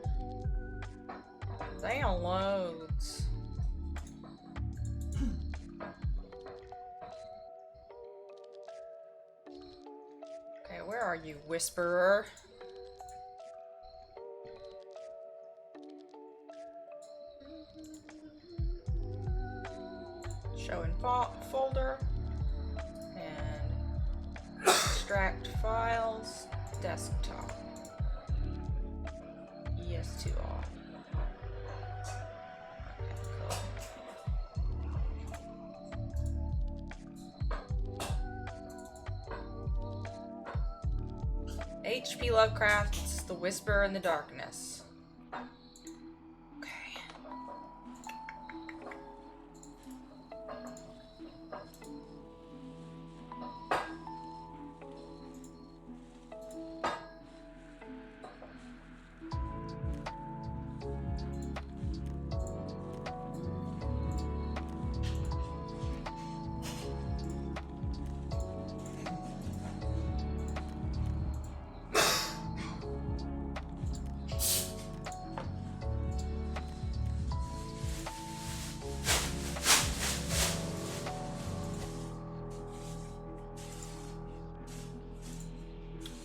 Speaker 1: Downloads. Okay, where are you, Whisperer? Show in folder and extract files, desktop. Yes to all. Okay, cool. H.P. Lovecraft's The Whisper in the Darkness. Okay.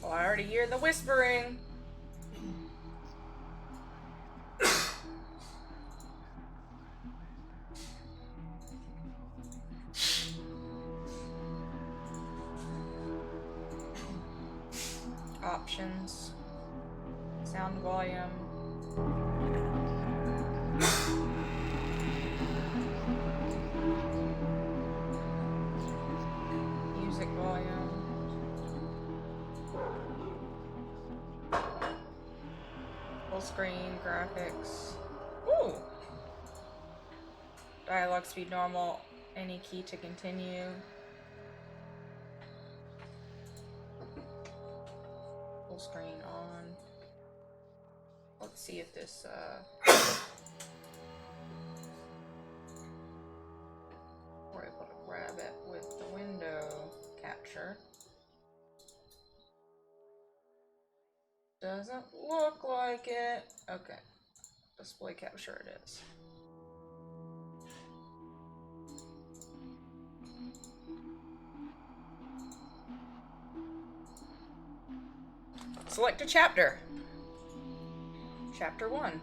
Speaker 1: Well, I already hear the whispering. Options. Sound volume. Music volume. Full screen graphics. Ooh. Dialogue speed normal. Any key to continue. Full screen on. Let's see if this we're able to grab it with the window capture. Doesn't look like it. Okay. Display capture it is. Select a chapter. Chapter 1.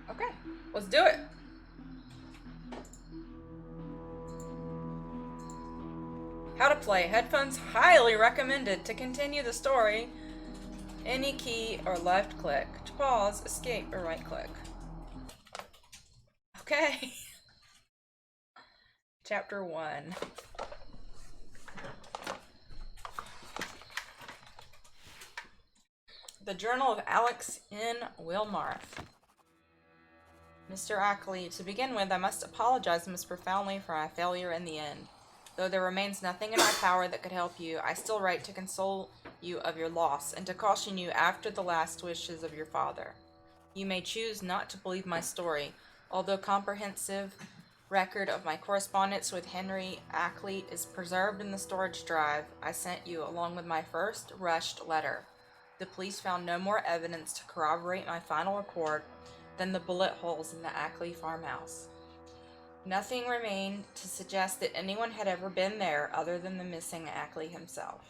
Speaker 1: Okay, let's do it. How to play. Headphones highly recommended. To continue the story, any key or left click. To pause, escape, or right click. Okay. Chapter 1. The Journal of Alex N. Wilmarth. Mr. Ackley, to begin with, I must apologize most profoundly for my failure in the end. Though there remains nothing in my power that could help you, I still write to console you of your loss and to caution you after the last wishes of your father. You may choose not to believe my story, although comprehensive record of my correspondence with Henry Ackley is preserved in the storage drive I sent you along with my first rushed letter. The police found no more evidence to corroborate my final report than the bullet holes in the Ackley farmhouse. Nothing remained to suggest that anyone had ever been there other than the missing Ackley himself.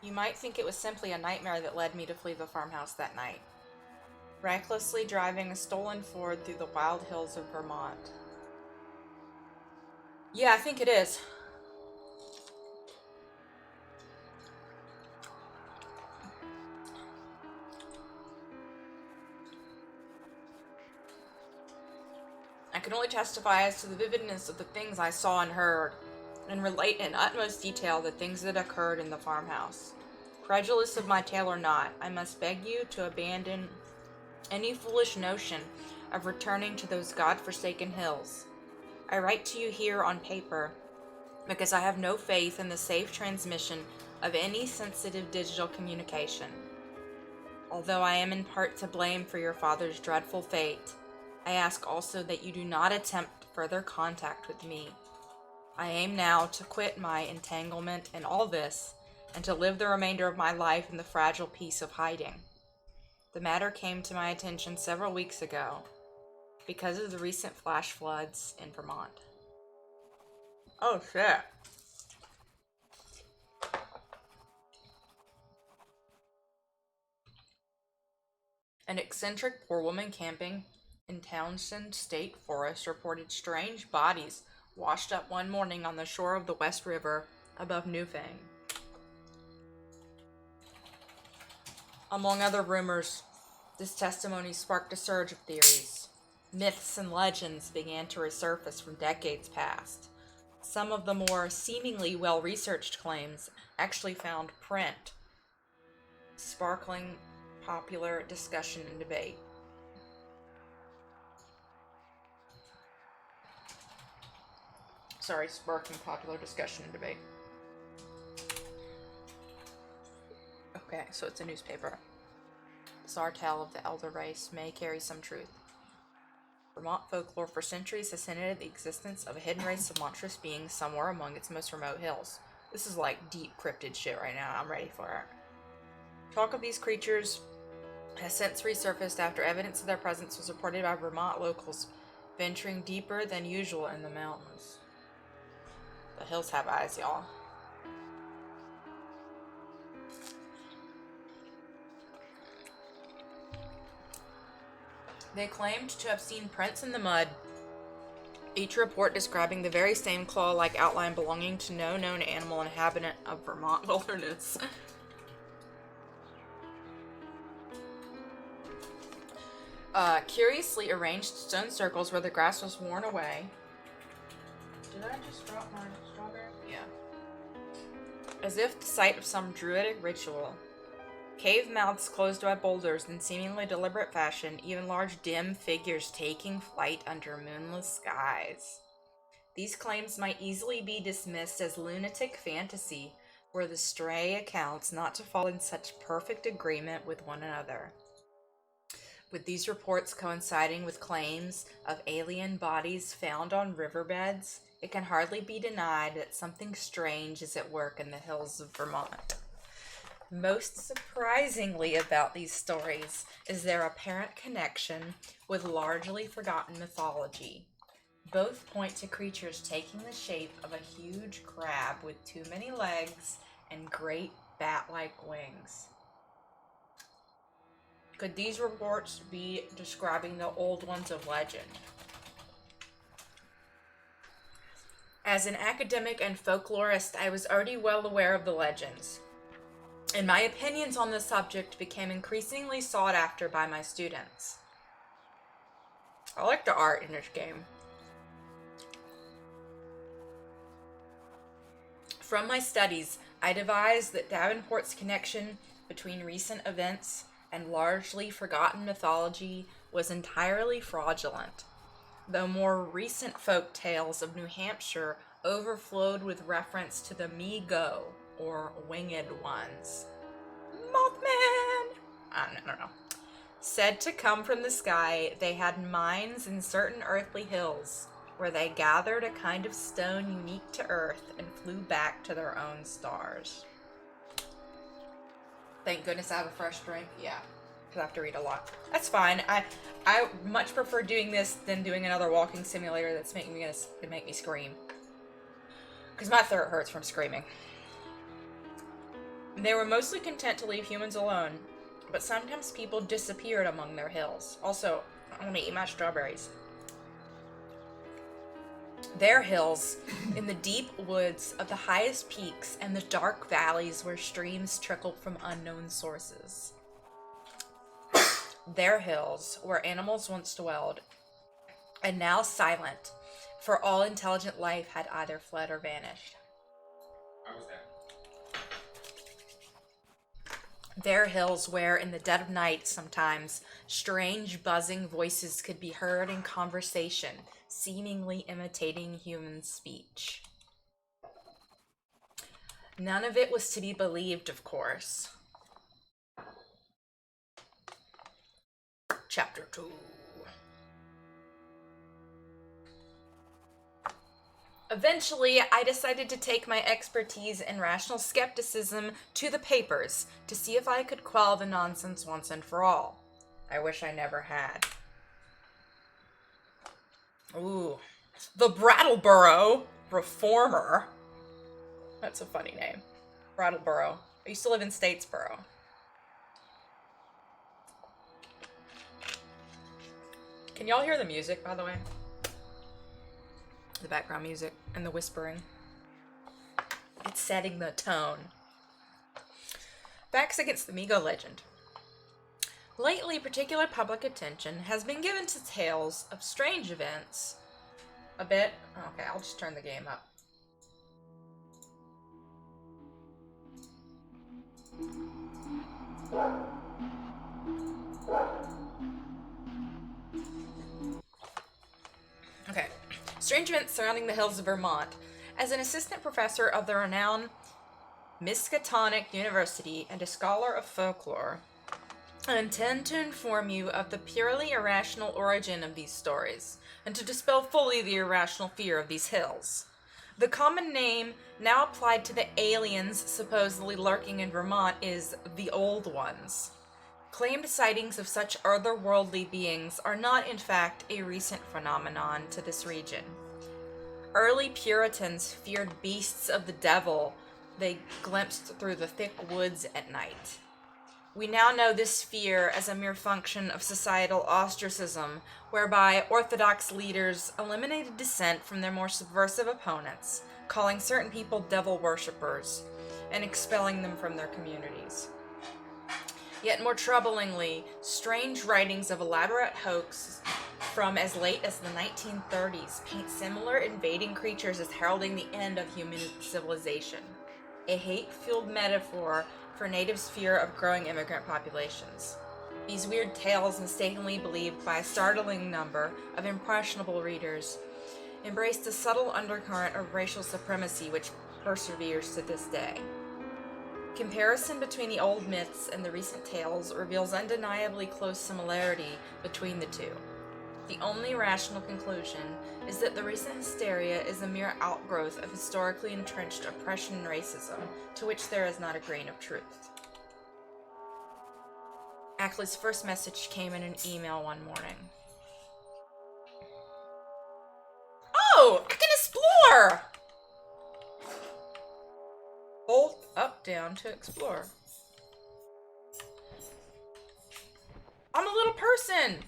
Speaker 1: You might think it was simply a nightmare that led me to flee the farmhouse that night, recklessly driving a stolen Ford through the wild hills of Vermont. Yeah, I think it is. I can only testify as to the vividness of the things I saw and heard, and relate in utmost detail the things that occurred in the farmhouse. Credulous of my tale or not, I must beg you to abandon any foolish notion of returning to those God-forsaken hills. I write to you here on paper because I have no faith in the safe transmission of any sensitive digital communication. Although I am in part to blame for your father's dreadful fate, I ask also that you do not attempt further contact with me. I aim now to quit my entanglement in all this and to live the remainder of my life in the fragile peace of hiding. The matter came to my attention several weeks ago because of the recent flash floods in Vermont. Oh shit. An eccentric poor woman camping in Townsend State Forest reported strange bodies washed up one morning on the shore of the West River above Newfane. Among other rumors, this testimony sparked a surge of theories. Myths and legends began to resurface from decades past. Some of the more seemingly well-researched claims actually found print, sparkling popular discussion and debate. Sparking popular discussion and debate. Okay, so it's a newspaper. Bizarre tale of the elder race may carry some truth. Vermont folklore for centuries has hinted at the existence of a hidden race of monstrous beings somewhere among its most remote hills. This is like deep cryptid shit right now. I'm ready for it. Talk of these creatures has since resurfaced after evidence of their presence was reported by Vermont locals venturing deeper than usual in the mountains. The hills have eyes, y'all. They claimed to have seen prints in the mud, each report describing the very same claw-like outline belonging to no known animal inhabitant of Vermont wilderness. Curiously arranged stone circles where the grass was worn away. Did I just drop my strawberry? Yeah. As if the site of some druidic ritual. Cave mouths closed by boulders in seemingly deliberate fashion, even large dim figures taking flight under moonless skies. These claims might easily be dismissed as lunatic fantasy were the stray accounts not to fall in such perfect agreement with one another. With these reports coinciding with claims of alien bodies found on riverbeds, it can hardly be denied that something strange is at work in the hills of Vermont. Most surprisingly about these stories is their apparent connection with largely forgotten mythology. Both point to creatures taking the shape of a huge crab with too many legs and great bat-like wings. Could these reports be describing the old ones of legend? As an academic and folklorist, I was already well aware of the legends, and my opinions on the subject became increasingly sought after by my students. I like the art in this game. From my studies, I devised that Davenport's connection between recent events and largely forgotten mythology was entirely fraudulent, though more recent folk tales of New Hampshire overflowed with reference to the Mi-Go, or Winged Ones. Mothman! I don't know. Said to come from the sky, they had mines in certain earthly hills, where they gathered a kind of stone unique to Earth and flew back to their own stars. Thank goodness I have a fresh drink. Yeah, because I have to read a lot. That's fine. I much prefer doing this than doing another walking simulator that's gonna make me scream. Because my throat hurts from screaming. They were mostly content to leave humans alone, but sometimes people disappeared among their hills. Also, I want to eat my strawberries. Their hills, in the deep woods of the highest peaks and the dark valleys where streams trickled from unknown sources. Their hills, where animals once dwelled, and now silent, for all intelligent life had either fled or vanished.
Speaker 3: How was that?
Speaker 1: There hills where, in the dead of night, sometimes strange buzzing voices could be heard in conversation, seemingly imitating human speech. None of it was to be believed, of course. Chapter 2. Eventually, I decided to take my expertise in rational skepticism to the papers to see if I could quell the nonsense once and for all. I wish I never had. Ooh. The Brattleboro Reformer. That's a funny name. Brattleboro. I used to live in Statesboro. Can y'all hear the music, by the way? The background music and the whispering. It's setting the tone. Facts against the Migo legend. Lately, particular public attention has been given to tales of strange events. A bit? Okay, I'll just turn the game up. Okay. Strange events surrounding the hills of Vermont. As an assistant professor of the renowned Miskatonic University and a scholar of folklore, I intend to inform you of the purely irrational origin of these stories, and to dispel fully the irrational fear of these hills. The common name now applied to the aliens supposedly lurking in Vermont is the Old Ones. Claimed sightings of such otherworldly beings are not, in fact, a recent phenomenon to this region. Early Puritans feared beasts of the devil they glimpsed through the thick woods at night. We now know this fear as a mere function of societal ostracism, whereby Orthodox leaders eliminated dissent from their more subversive opponents, calling certain people devil worshippers, and expelling them from their communities. Yet more troublingly, strange writings of elaborate hoax from as late as the 1930s paint similar invading creatures as heralding the end of human civilization, a hate-fueled metaphor for natives' fear of growing immigrant populations. These weird tales, mistakenly believed by a startling number of impressionable readers, embraced a subtle undercurrent of racial supremacy which perseveres to this day. Comparison between the old myths and the recent tales reveals undeniably close similarity between the two. The only rational conclusion is that the recent hysteria is a mere outgrowth of historically entrenched oppression and racism, to which there is not a grain of truth. Ackley's first message came in an email one morning. Oh, I can explore! Hold up, down to explore. I'm a little person!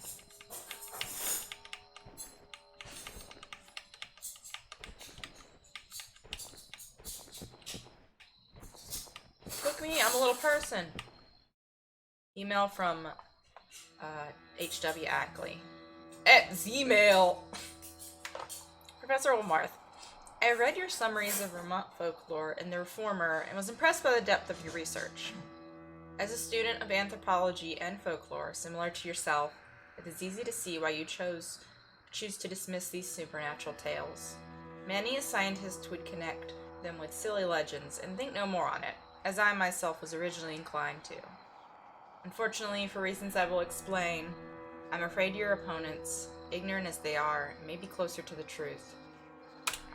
Speaker 1: Look me, I'm a little person. Email from H.W. Ackley. At Zmail. Professor Olmarth, I read your summaries of Vermont folklore in The Reformer and was impressed by the depth of your research. As a student of anthropology and folklore, similar to yourself, it is easy to see why you choose to dismiss these supernatural tales. Many a scientist would connect them with silly legends and think no more on it, as I myself was originally inclined to. Unfortunately, for reasons I will explain, I'm afraid your opponents, ignorant as they are, may be closer to the truth.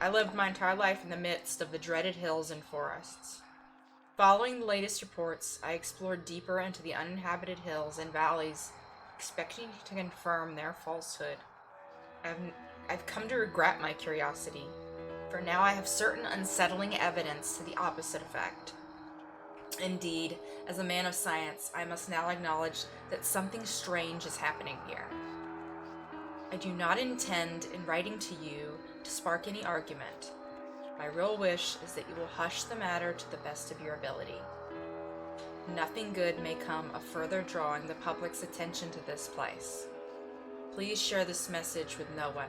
Speaker 1: I lived my entire life in the midst of the dreaded hills and forests. Following the latest reports, I explored deeper into the uninhabited hills and valleys, expecting to confirm their falsehood. I've come to regret my curiosity, for now I have certain unsettling evidence to the opposite effect. Indeed, as a man of science, I must now acknowledge that something strange is happening here. I do not intend, in writing to you, to spark any argument. My real wish is that you will hush the matter to the best of your ability. Nothing good may come of further drawing the public's attention to this place. Please share this message with no one.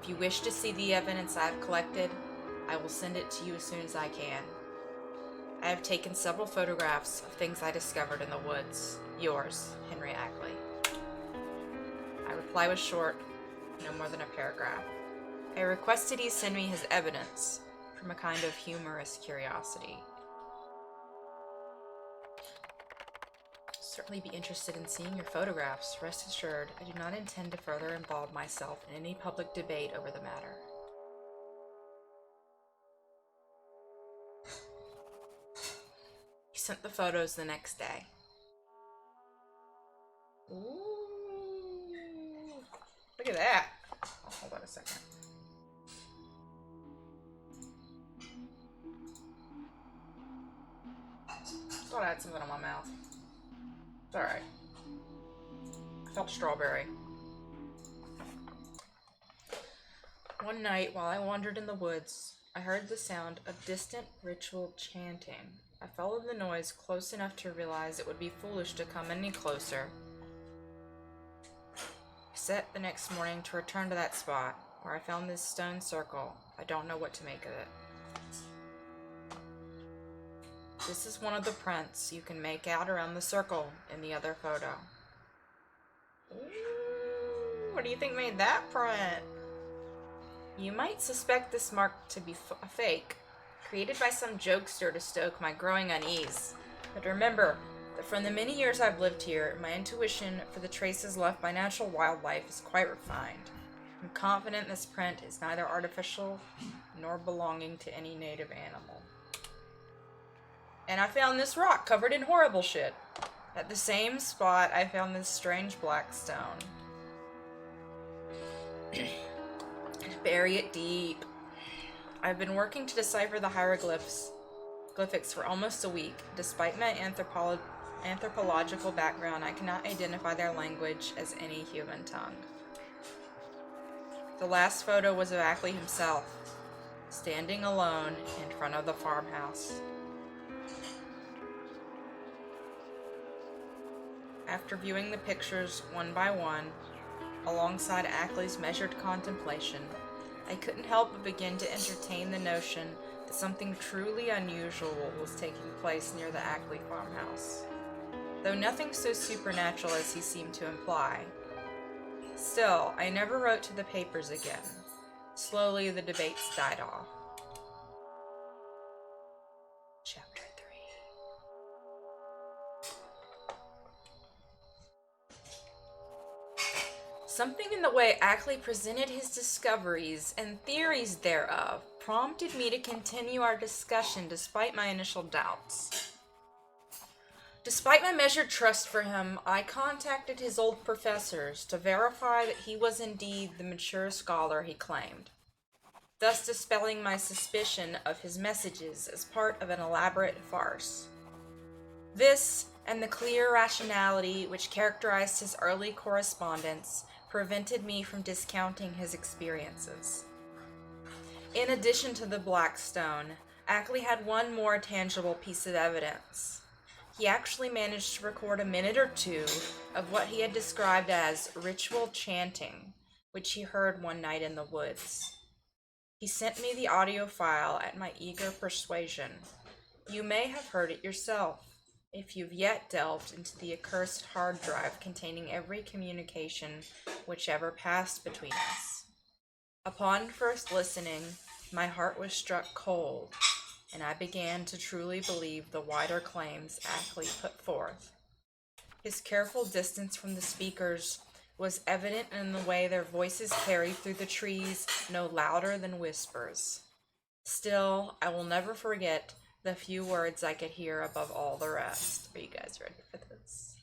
Speaker 1: If you wish to see the evidence I have collected, I will send it to you as soon as I can. I have taken several photographs of things I discovered in the woods. Yours, Henry Ackley. My reply was short, no more than a paragraph. I requested he send me his evidence from a kind of humorous curiosity. Certainly be interested in seeing your photographs. Rest assured, I do not intend to further involve myself in any public debate over the matter. He sent the photos the next day. Ooh, look at that. Oh, hold on a second. Thought I had something on my mouth. It's alright. I felt strawberry. One night, while I wandered in the woods, I heard the sound of distant ritual chanting. I followed the noise close enough to realize it would be foolish to come any closer. I set the next morning to return to that spot, where I found this stone circle. I don't know what to make of it. This is one of the prints you can make out around the circle in the other photo. Ooh, what do you think made that print? You might suspect this mark to be a fake, created by some jokester to stoke my growing unease. But remember that from the many years I've lived here, my intuition for the traces left by natural wildlife is quite refined. I'm confident this print is neither artificial nor belonging to any native animal. And I found this rock covered in horrible shit. At the same spot, I found this strange black stone. Bury it deep. I've been working to decipher the hieroglyphics for almost a week. Despite my anthropological background, I cannot identify their language as any human tongue. The last photo was of Ackley himself, standing alone in front of the farmhouse. After viewing the pictures one by one, alongside Ackley's measured contemplation, I couldn't help but begin to entertain the notion that something truly unusual was taking place near the Ackley farmhouse, though nothing so supernatural as he seemed to imply. Still, I never wrote to the papers again. Slowly, the debates died off. Chapter 3. Something in the way Ackley presented his discoveries and theories thereof prompted me to continue our discussion despite my initial doubts. Despite my measured trust for him, I contacted his old professors to verify that he was indeed the mature scholar he claimed, thus dispelling my suspicion of his messages as part of an elaborate farce. This, and the clear rationality which characterized his early correspondence, prevented me from discounting his experiences. In addition to the black stone, Ackley had one more tangible piece of evidence. He actually managed to record a minute or two of what he had described as ritual chanting, which he heard one night in the woods. He sent me the audio file at my eager persuasion. You may have heard it yourself, if you've yet delved into the accursed hard drive containing every communication which ever passed between us. Upon first listening, my heart was struck cold, and I began to truly believe the wider claims Ackley put forth. His careful distance from the speakers was evident in the way their voices carried through the trees no louder than whispers. Still, I will never forget the few words I could hear above all the rest. Are you guys ready for this?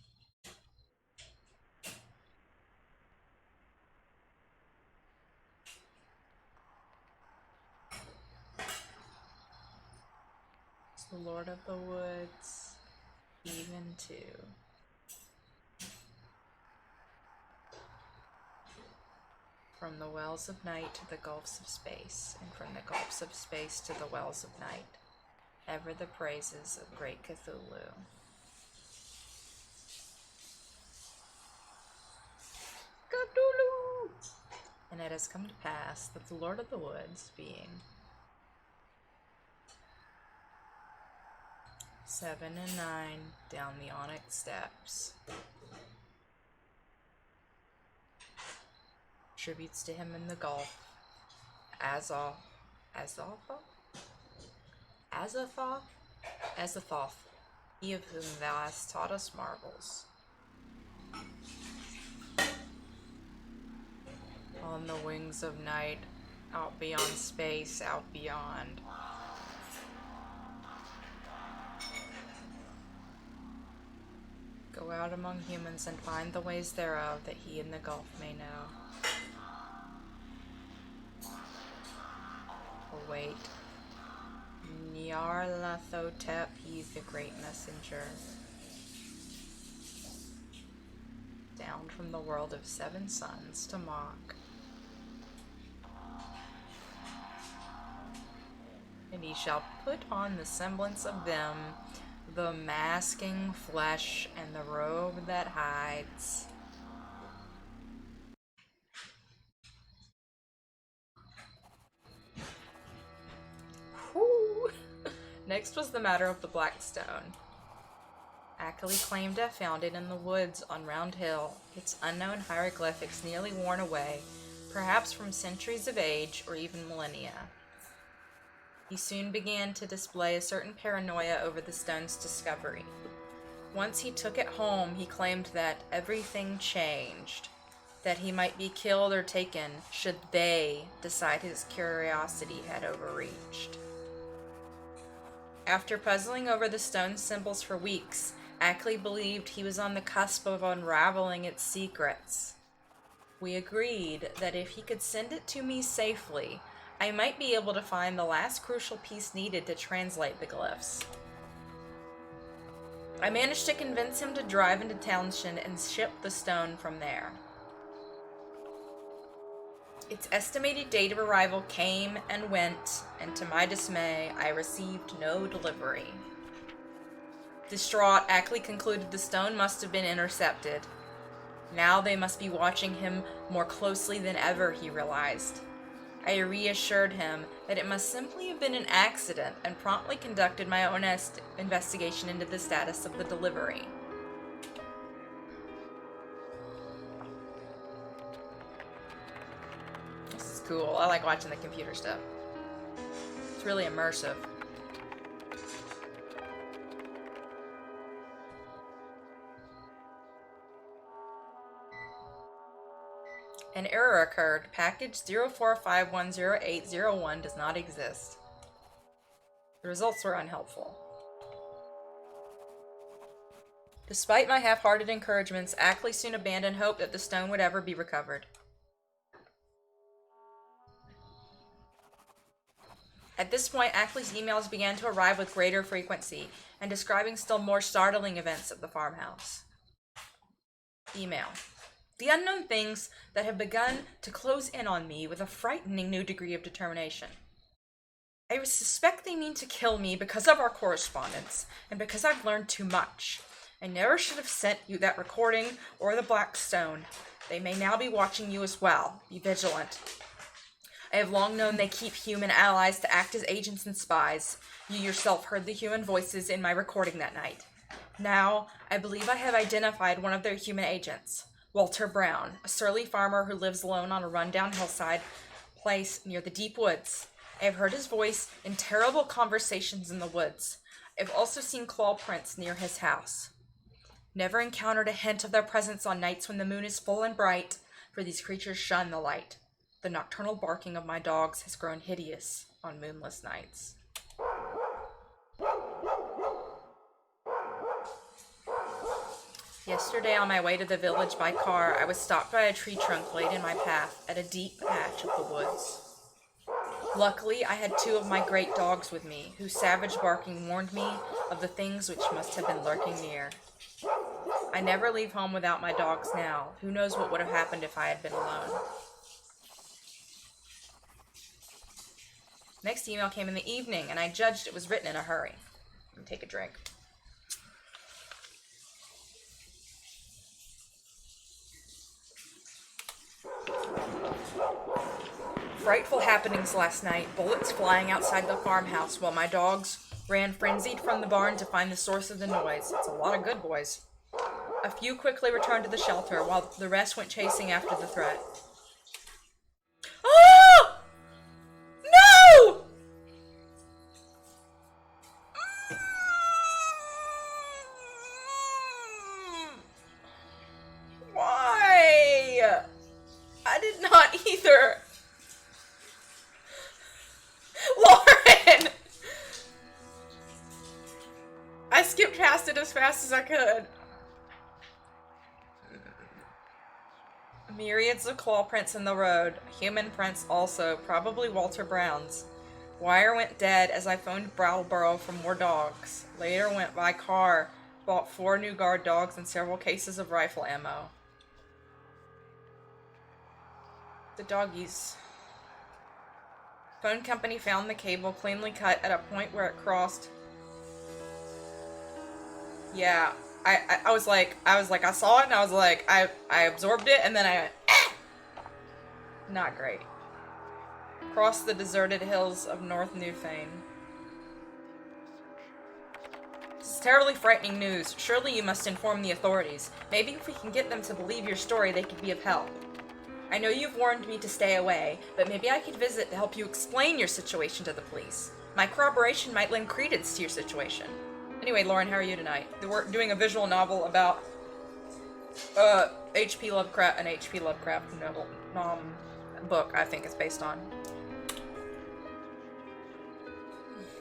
Speaker 1: It's the Lord of the Woods, even too. From the wells of night to the gulfs of space, and from the gulfs of space to the wells of night, ever the praises of great Cthulhu. God And it has come to pass that the Lord of the Woods, being 7 and 9 down the onyx steps, tributes to him in the Gulf, Azathoth, he of whom thou hast taught us marvels. On the wings of night, out beyond space, out beyond. Go out among humans and find the ways thereof, that he in the Gulf may know. Await. Nyarlathotep, he the great messenger. Down from the world of 7 suns to mock. And he shall put on the semblance of them, the masking flesh and the robe that hides. Whew. Next was the matter of the Black Stone. Ackley claimed to have found it in the woods on Round Hill, its unknown hieroglyphics nearly worn away, perhaps from centuries of age or even millennia. He soon began to display a certain paranoia over the stone's discovery. Once he took it home, he claimed that everything changed, that he might be killed or taken should they decide his curiosity had overreached. After puzzling over the stone's symbols for weeks, Ackley believed he was on the cusp of unraveling its secrets. We agreed that if he could send it to me safely, I might be able to find the last crucial piece needed to translate the glyphs. I managed to convince him to drive into Townshend and ship the stone from there. Its estimated date of arrival came and went, and to my dismay, I received no delivery. Distraught, Ackley concluded the stone must have been intercepted. Now they must be watching him more closely than ever, he realized. I reassured him that it must simply have been an accident and promptly conducted my own investigation into the status of the delivery. This is cool. I like watching the computer stuff. It's really immersive. An error occurred. Package 04510801 does not exist. The results were unhelpful. Despite my half-hearted encouragements, Ackley soon abandoned hope that the stone would ever be recovered. At this point, Ackley's emails began to arrive with greater frequency and describing still more startling events at the farmhouse. Email. The unknown things that have begun to close in on me with a frightening new degree of determination. I suspect they mean to kill me because of our correspondence and because I've learned too much. I never should have sent you that recording or the Black Stone. They may now be watching you as well. Be vigilant. I have long known they keep human allies to act as agents and spies. You yourself heard the human voices in my recording that night. Now, I believe I have identified one of their human agents. Walter Brown, a surly farmer who lives alone on a rundown hillside place near the deep woods. I have heard his voice in terrible conversations in the woods. I have also seen claw prints near his house. Never encountered a hint of their presence on nights when the moon is full and bright, for these creatures shun the light. The nocturnal barking of my dogs has grown hideous on moonless nights. Yesterday, on my way to the village by car, I was stopped by a tree trunk laid in my path at a deep patch of the woods. Luckily, I had 2 of my great dogs with me, whose savage barking warned me of the things which must have been lurking near. I never leave home without my dogs now. Who knows what would have happened if I had been alone. Next email came in the evening, and I judged it was written in a hurry. Let me take a drink. Frightful happenings last night, bullets flying outside the farmhouse while my dogs ran frenzied from the barn to find the source of the noise. It's a lot of good boys. A few quickly returned to the shelter while the rest went chasing after the threat. Oh! No! Why? I did not either. Lauren! I skipped past it as fast as I could. Myriads of claw prints in the road. Human prints also. Probably Walter Brown's. Wire went dead as I phoned Brattleboro for more dogs. Later went by car. Bought 4 new guard dogs and several cases of rifle ammo. The doggies. Phone company found the cable cleanly cut at a point where it crossed. Yeah, I was like, I saw it and I was like, I absorbed it and then I went, ah! Not great. Crossed the deserted hills of North Newfane. This is terribly frightening news. Surely you must inform the authorities. Maybe if we can get them to believe your story, they could be of help. I know you've warned me to stay away, but maybe I could visit to help you explain your situation to the police. My corroboration might lend credence to your situation. Anyway, Lauren, how are you tonight? We're doing a visual novel about H.P. Lovecraft, an H.P. Lovecraft novel book, I think it's based on.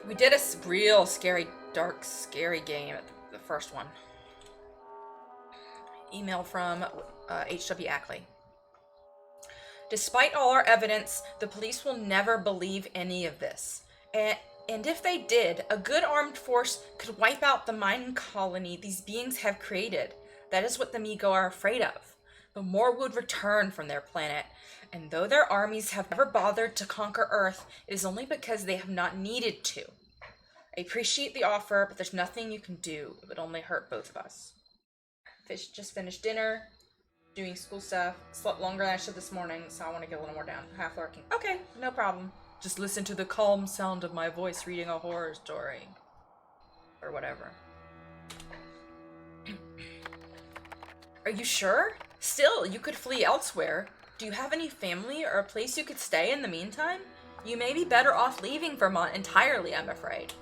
Speaker 1: We did a real scary, dark, scary game at the first one. Email from H.W. Ackley. Despite all our evidence, the police will never believe any of this. And if they did, a good armed force could wipe out the mine colony these beings have created. That is what the Migo are afraid of. But more would return from their planet. And though their armies have never bothered to conquer Earth, it is only because they have not needed to. I appreciate the offer, but there's nothing you can do. It would only hurt both of us. Just finished dinner, doing school stuff. Slept longer than I should this morning, so I want to get a little more down. Half lurking. Okay, no problem. Just listen to the calm sound of my voice reading a horror story. Or whatever. Are you sure? Still, you could flee elsewhere. Do you have any family or a place you could stay in the meantime? You may be better off leaving Vermont entirely, I'm afraid.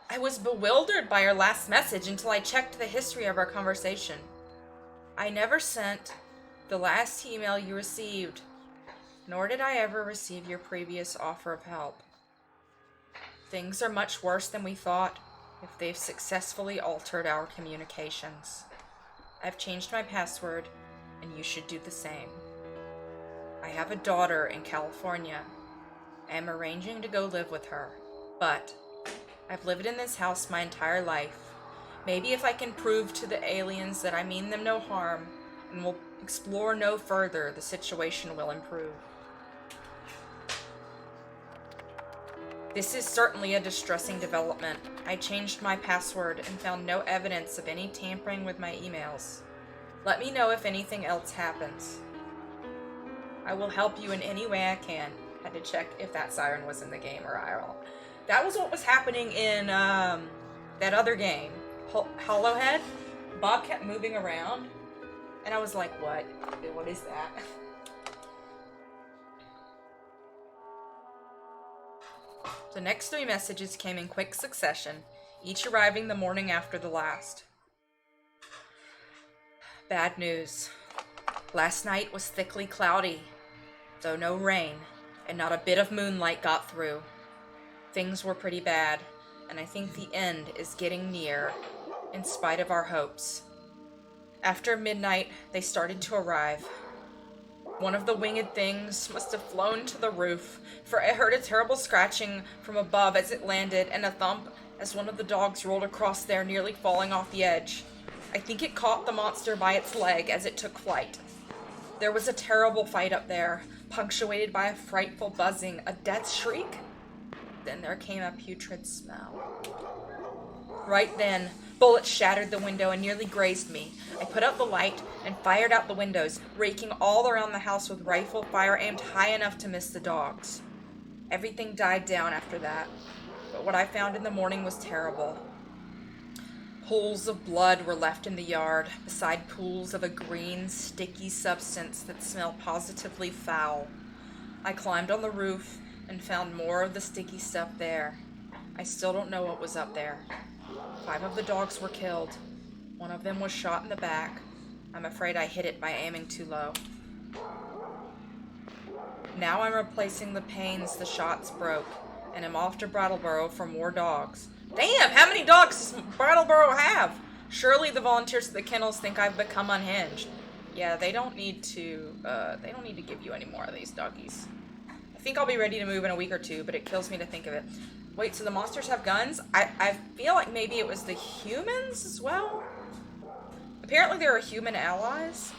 Speaker 1: I was bewildered by your last message until I checked the history of our conversation. I never sent the last email you received, nor did I ever receive your previous offer of help. Things are much worse than we thought if they've successfully altered our communications. I've changed my password, and you should do the same. I have a daughter in California. I am arranging to go live with her, but I've lived in this house my entire life. Maybe if I can prove to the aliens that I mean them no harm and will explore no further, the situation will improve. This is certainly a distressing development. I changed my password and found no evidence of any tampering with my emails. Let me know if anything else happens. I will help you in any way I can. Had to check if that siren was in the game or IRL. That was what was happening in that other game, Hollowhead. Bob kept moving around, and I was like, what? What is that? The next 3 messages came in quick succession, each arriving the morning after the last. Bad news. Last night was thickly cloudy, though no rain, and not a bit of moonlight got through. Things were pretty bad, and I think the end is getting near, in spite of our hopes. After midnight, they started to arrive. One of the winged things must have flown to the roof, for I heard a terrible scratching from above as it landed, and a thump as one of the dogs rolled across there, nearly falling off the edge. I think it caught the monster by its leg as it took flight. There was a terrible fight up there, punctuated by a frightful buzzing, a death shriek. Then there came a putrid smell. Right then, Bullets shattered the window and nearly grazed me. I put out the light and fired out the windows, raking all around the house with rifle fire aimed high enough to miss the dogs. Everything died down after that, but what I found in the morning was terrible. Pools of blood were left in the yard, beside pools of a green, sticky substance that smelled positively foul. I climbed on the roof and found more of the sticky stuff there. I still don't know what was up there. 5 of the dogs were killed. 1 of them was shot in the back. I'm afraid I hit it by aiming too low. Now I'm replacing the panes the shots broke, and I'm off to Brattleboro for more dogs. Damn, how many dogs does Brattleboro have? Surely the volunteers at the kennels think I've become unhinged. Yeah, they don't need to give you any more of these doggies. I think I'll be ready to move in a week or 2, but it kills me to think of it. Wait, so the monsters have guns? I feel like maybe it was the humans as well? Apparently there are human allies.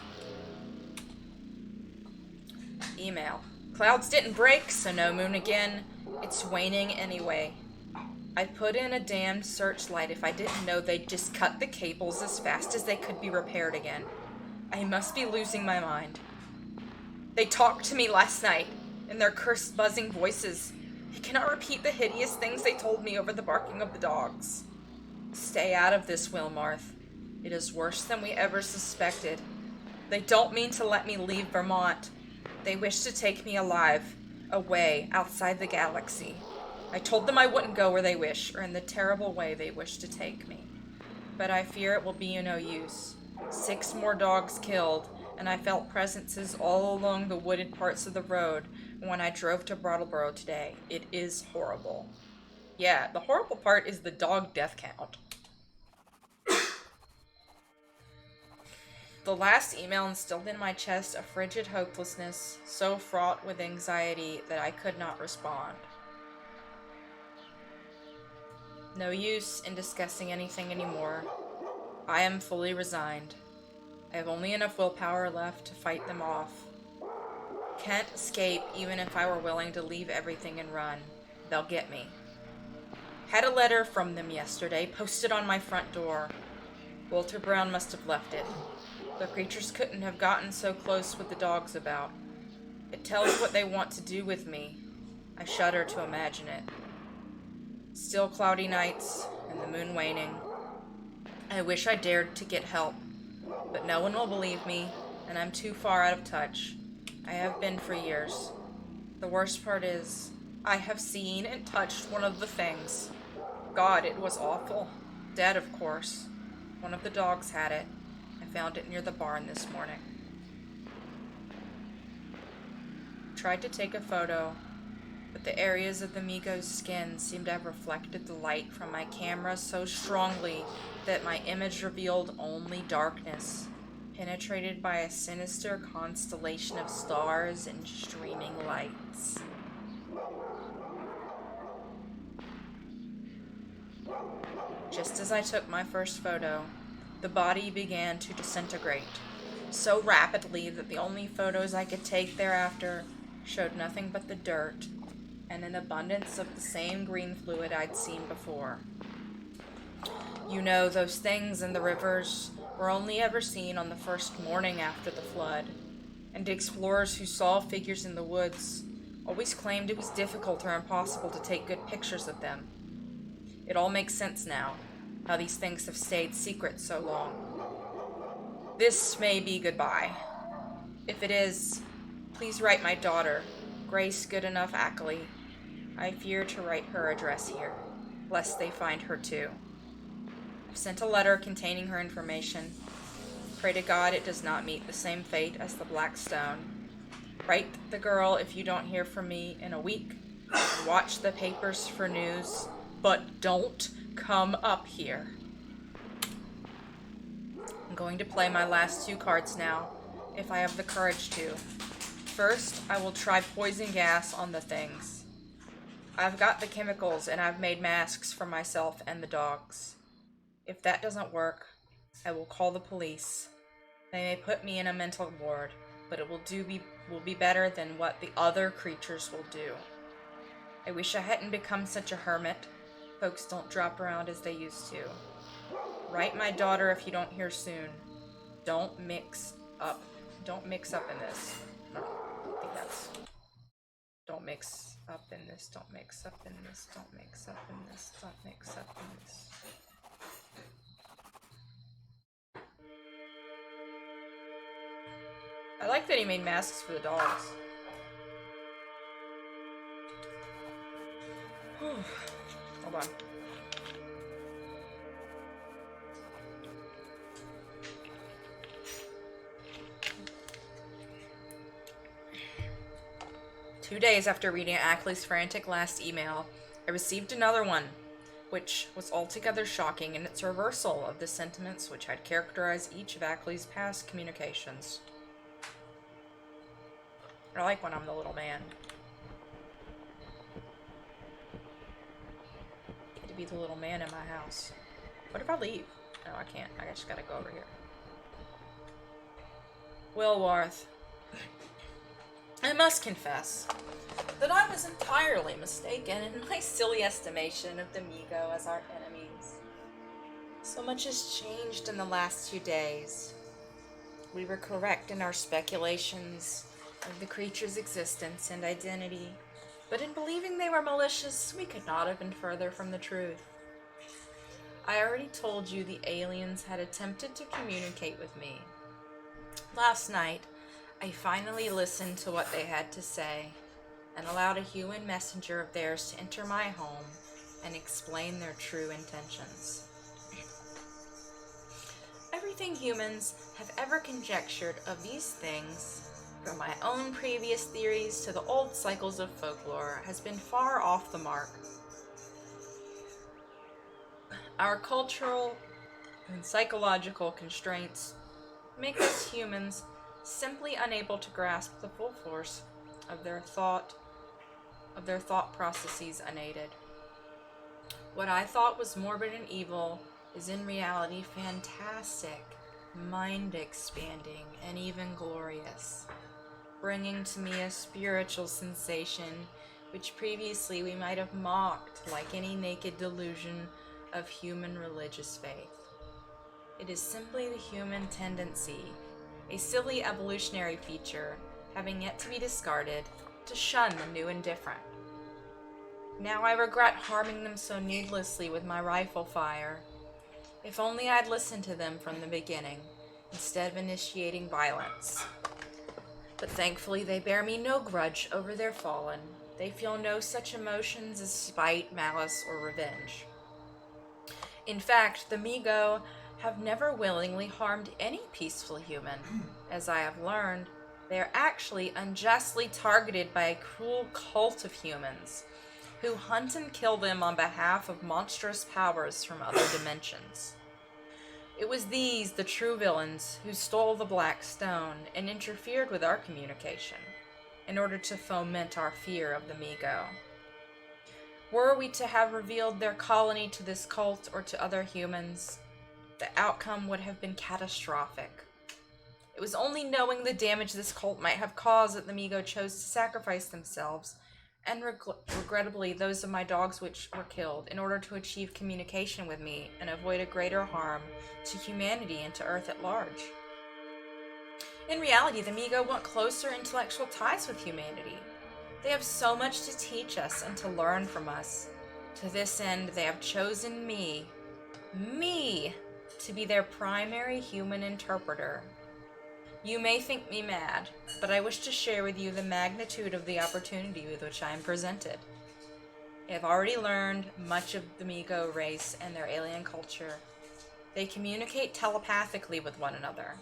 Speaker 1: Email. Clouds didn't break, so no moon again. It's waning anyway. I put in a damned searchlight. If I didn't know they'd just cut the cables as fast as they could be repaired again. I must be losing my mind. They talked to me last night in their cursed buzzing voices. I cannot repeat the hideous things they told me over the barking of the dogs. Stay out of this, Wilmarth. It is worse than we ever suspected. They don't mean to let me leave Vermont. They wish to take me alive, away, outside the galaxy. I told them I wouldn't go where they wish, or in the terrible way they wish to take me. But I fear it will be no use. 6 more dogs killed, and I felt presences all along the wooded parts of the road when I drove to Brattleboro today. It is horrible. Yeah, the horrible part is the dog death count. The last email instilled in my chest a frigid hopelessness, so fraught with anxiety that I could not respond. No use in discussing anything anymore. I am fully resigned. I have only enough willpower left to fight them off. Can't escape even if I were willing to leave everything and run. They'll get me. Had a letter from them yesterday, posted on my front door. Walter Brown must have left it. The creatures couldn't have gotten so close with the dogs about. It tells what they want to do with me. I shudder to imagine it. Still cloudy nights, and the moon waning. I wish I dared to get help, but no one will believe me, and I'm too far out of touch. I have been for years. The worst part is, I have seen and touched one of the things. God, it was awful. Dead, of course. One of the dogs had it. I found it near the barn this morning. Tried to take a photo, but the areas of the Migo's skin seemed to have reflected the light from my camera so strongly that my image revealed only darkness, penetrated by a sinister constellation of stars and streaming lights. Just as I took my first photo, the body began to disintegrate, so rapidly that the only photos I could take thereafter showed nothing but the dirt and an abundance of the same green fluid I'd seen before. You know, those things in the rivers were only ever seen on the first morning after the flood, and explorers who saw figures in the woods always claimed it was difficult or impossible to take good pictures of them. It all makes sense now, how these things have stayed secret so long. This may be goodbye. If it is, please write my daughter, Grace Goodenough Ackley. I fear to write her address here, lest they find her too. I've sent a letter containing her information. Pray to God it does not meet the same fate as the Black Stone. Write the girl if you don't hear from me in a week. Watch the papers for news, but don't come up here. I'm going to play my last 2 cards now, if I have the courage to. First, I will try poison gas on the things. I've got the chemicals and I've made masks for myself and the dogs. If that doesn't work, I will call the police. They may put me in a mental ward, but it will be better than what the other creatures will do. I wish I hadn't become such a hermit. Folks don't drop around as they used to. Write my daughter if you don't hear soon. Don't mix up. Don't mix up in this. No, I think that's... Don't mix up in this. Don't mix up in this. Don't mix up in this. Don't mix up in this. I like that he made masks for the dogs. Hold on. Two days after reading Ackley's frantic last email, I received another one, which was altogether shocking in its reversal of the sentiments which had characterized each of Ackley's past communications. I like when I'm the little man. Get to be the little man in my house. What if I leave? No, I can't. I just gotta go over here. Wilwarth, I must confess that I was entirely mistaken in my silly estimation of the Migo as our enemies. So much has changed in the last 2 days. We were correct in our speculations of the creature's existence and identity, but in believing they were malicious, we could not have been further from the truth. I already told you the aliens had attempted to communicate with me. Last night, I finally listened to what they had to say and allowed a human messenger of theirs to enter my home and explain their true intentions. Everything humans have ever conjectured of these things, from my own previous theories to the old cycles of folklore, has been far off the mark. Our cultural and psychological constraints make us humans simply unable to grasp the full force of their thought processes unaided. What I thought was morbid and evil is in reality fantastic, mind-expanding, and even glorious, bringing to me a spiritual sensation which previously we might have mocked like any naked delusion of human religious faith. It is simply the human tendency, a silly evolutionary feature, having yet to be discarded, to shun the new and different. Now I regret harming them so needlessly with my rifle fire. If only I'd listened to them from the beginning, instead of initiating violence. But thankfully they bear me no grudge over their fallen. They feel no such emotions as spite, malice, or revenge. In fact, the Migo have never willingly harmed any peaceful human. As I have learned, they are actually unjustly targeted by a cruel cult of humans, who hunt and kill them on behalf of monstrous powers from other dimensions. It was these, the true villains, who stole the Black Stone and interfered with our communication, in order to foment our fear of the Migo. Were we to have revealed their colony to this cult or to other humans, the outcome would have been catastrophic. It was only knowing the damage this cult might have caused that the Migo chose to sacrifice themselves, and regrettably those of my dogs which were killed, in order to achieve communication with me and avoid a greater harm to humanity and to Earth at large. In reality, the Migo want closer intellectual ties with humanity. They have so much to teach us and to learn from us. To this end, they have chosen me, to be their primary human interpreter. You may think me mad, but I wish to share with you the magnitude of the opportunity with which I am presented. I have already learned much of the Migo race and their alien culture. They communicate telepathically with one another,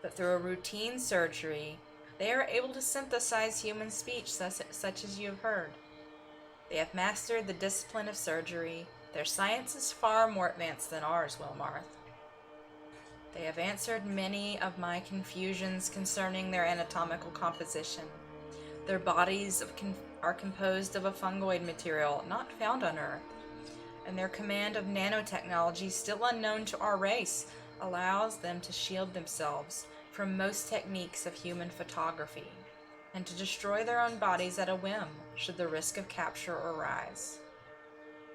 Speaker 1: but through a routine surgery, they are able to synthesize human speech such as you have heard. They have mastered the discipline of surgery. Their science is far more advanced than ours, Wilmarth. They have answered many of my confusions concerning their anatomical composition. Their bodies are composed of a fungoid material not found on Earth, and their command of nanotechnology, still unknown to our race, allows them to shield themselves from most techniques of human photography, and to destroy their own bodies at a whim, should the risk of capture arise.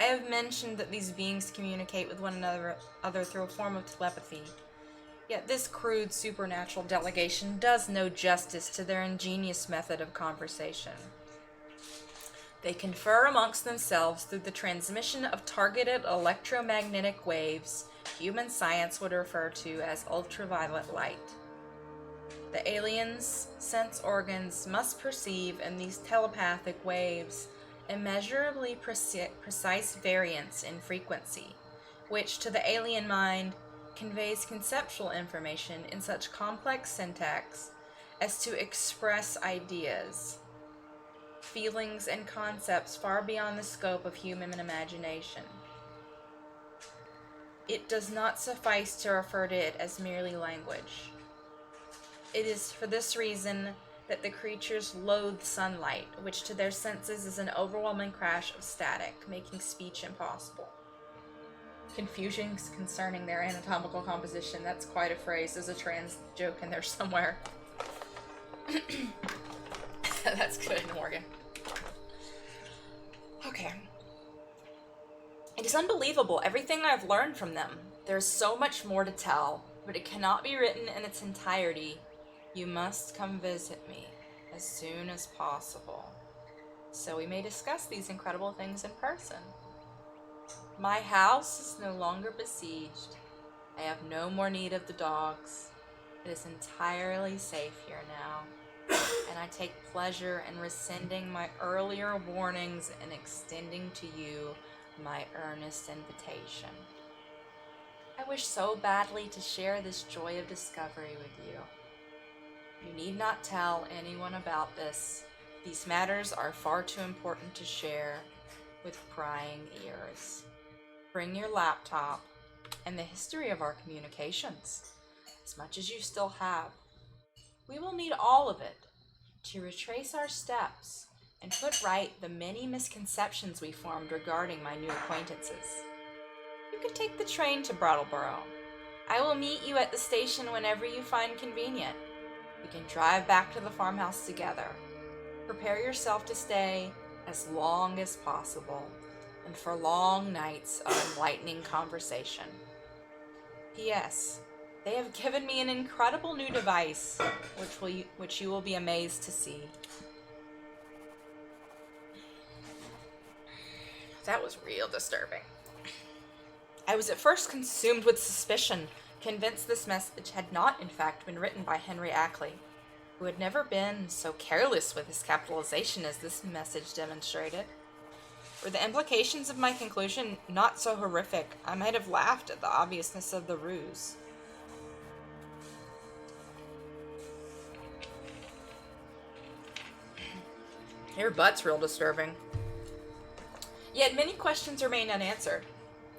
Speaker 1: I have mentioned that these beings communicate with one another through a form of telepathy. Yet this crude supernatural delegation does no justice to their ingenious method of conversation. They confer amongst themselves through the transmission of targeted electromagnetic waves human science would refer to as ultraviolet light. The aliens' sense organs must perceive in these telepathic waves immeasurably precise variance in frequency, which to the alien mind conveys conceptual information in such complex syntax as to express ideas, feelings, and concepts far beyond the scope of human imagination. It does not suffice to refer to it as merely language. It is for this reason that the creatures loathe sunlight, which to their senses is an overwhelming crash of static, making speech impossible. Confusions concerning their anatomical composition. That's quite a phrase. There's a trans joke in there somewhere. That's good, Morgan. Okay. It is unbelievable, everything I've learned from them. There is so much more to tell, but it cannot be written in its entirety. You must come visit me as soon as possible, so we may discuss these incredible things in person. My house is no longer besieged. I have no more need of the dogs. It is entirely safe here now, and I take pleasure in rescinding my earlier warnings and extending to you my earnest invitation. I wish so badly to share this joy of discovery with you. You need not tell anyone about this. These matters are far too important to share with prying ears. Bring your laptop and the history of our communications, as much as you still have. We will need all of it to retrace our steps and put right the many misconceptions we formed regarding my new acquaintances. You can take the train to Brattleboro. I will meet you at the station whenever you find convenient. We can drive back to the farmhouse together. Prepare yourself to stay as long as possible, and for long nights of enlightening conversation. P.S. They have given me an incredible new device, which you will be amazed to see. That was real disturbing. I was at first consumed with suspicion, convinced this message had not, in fact, been written by Henry Ackley, who had never been so careless with his capitalization as this message demonstrated. Were the implications of my conclusion not so horrific, I might have laughed at the obviousness of the ruse. Your butt's real disturbing. Yet many questions remain unanswered.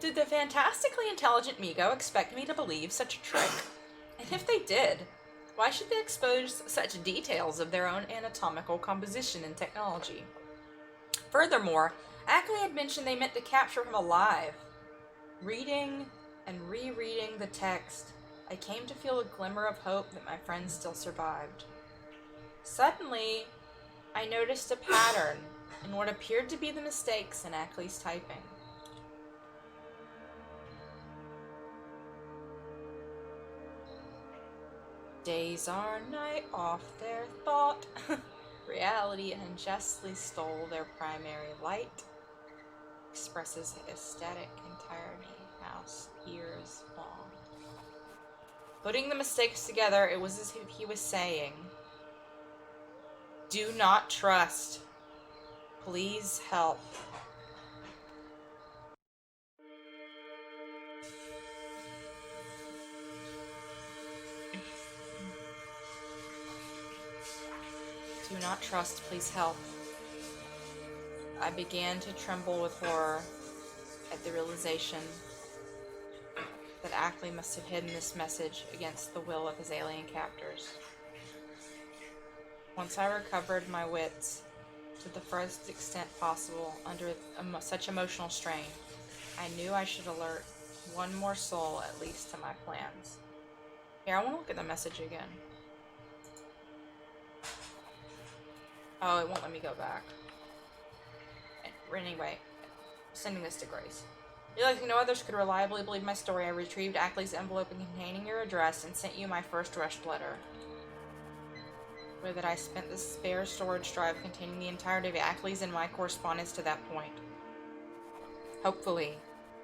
Speaker 1: Did the fantastically intelligent Migo expect me to believe such a trick? And if they did, why should they expose such details of their own anatomical composition and technology? Furthermore, Ackley had mentioned they meant to capture him alive. Reading and rereading the text, I came to feel a glimmer of hope that my friend still survived. Suddenly, I noticed a pattern in what appeared to be the mistakes in Ackley's typing. Days are night off their thought. Reality unjustly stole their primary light. Expresses ecstatic entirety, house years long. Putting the mistakes together, it was as if he was saying, do not trust. Please help. Do not trust, please help. I began to tremble with horror at the realization that Ackley must have hidden this message against the will of his alien captors. Once I recovered my wits to the furthest extent possible under such emotional strain, I knew I should alert one more soul at least to my plans. Here, I want to look at the message again. Oh, it won't let me go back. Anyway, sending this to Grace. Realizing no others could reliably believe my story, I retrieved Ackley's envelope containing your address and sent you my first rushed letter. Where that I spent the spare storage drive containing the entirety of Ackley's and my correspondence to that point. Hopefully,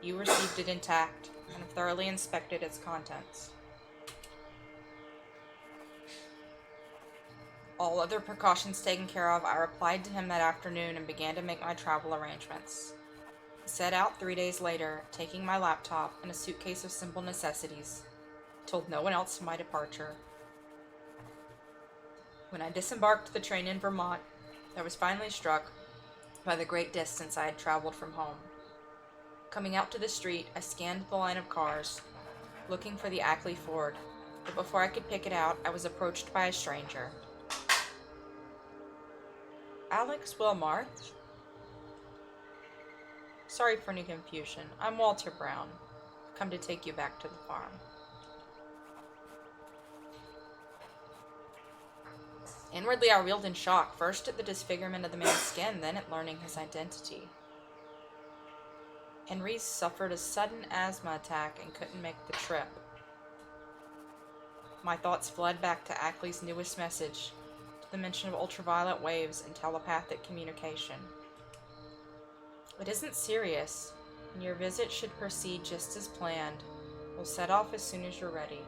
Speaker 1: you received it intact and have thoroughly inspected its contents. All other precautions taken care of, I replied to him that afternoon and began to make my travel arrangements. I set out 3 days later, taking my laptop and a suitcase of simple necessities. I told no one else of my departure. When I disembarked the train in Vermont, I was finally struck by the great distance I had traveled from home. Coming out to the street, I scanned the line of cars, looking for the Ackley Ford, but before I could pick it out, I was approached by a stranger. Alex Wilmarth? Sorry for any confusion. I'm Walter Brown. I've come to take you back to the farm. Inwardly, I reeled in shock, first at the disfigurement of the man's skin, then at learning his identity. Henry suffered a sudden asthma attack and couldn't make the trip. My thoughts fled back to Ackley's newest message, to the mention of ultraviolet waves and telepathic communication. It isn't serious, and your visit should proceed just as planned. We'll set off as soon as you're ready.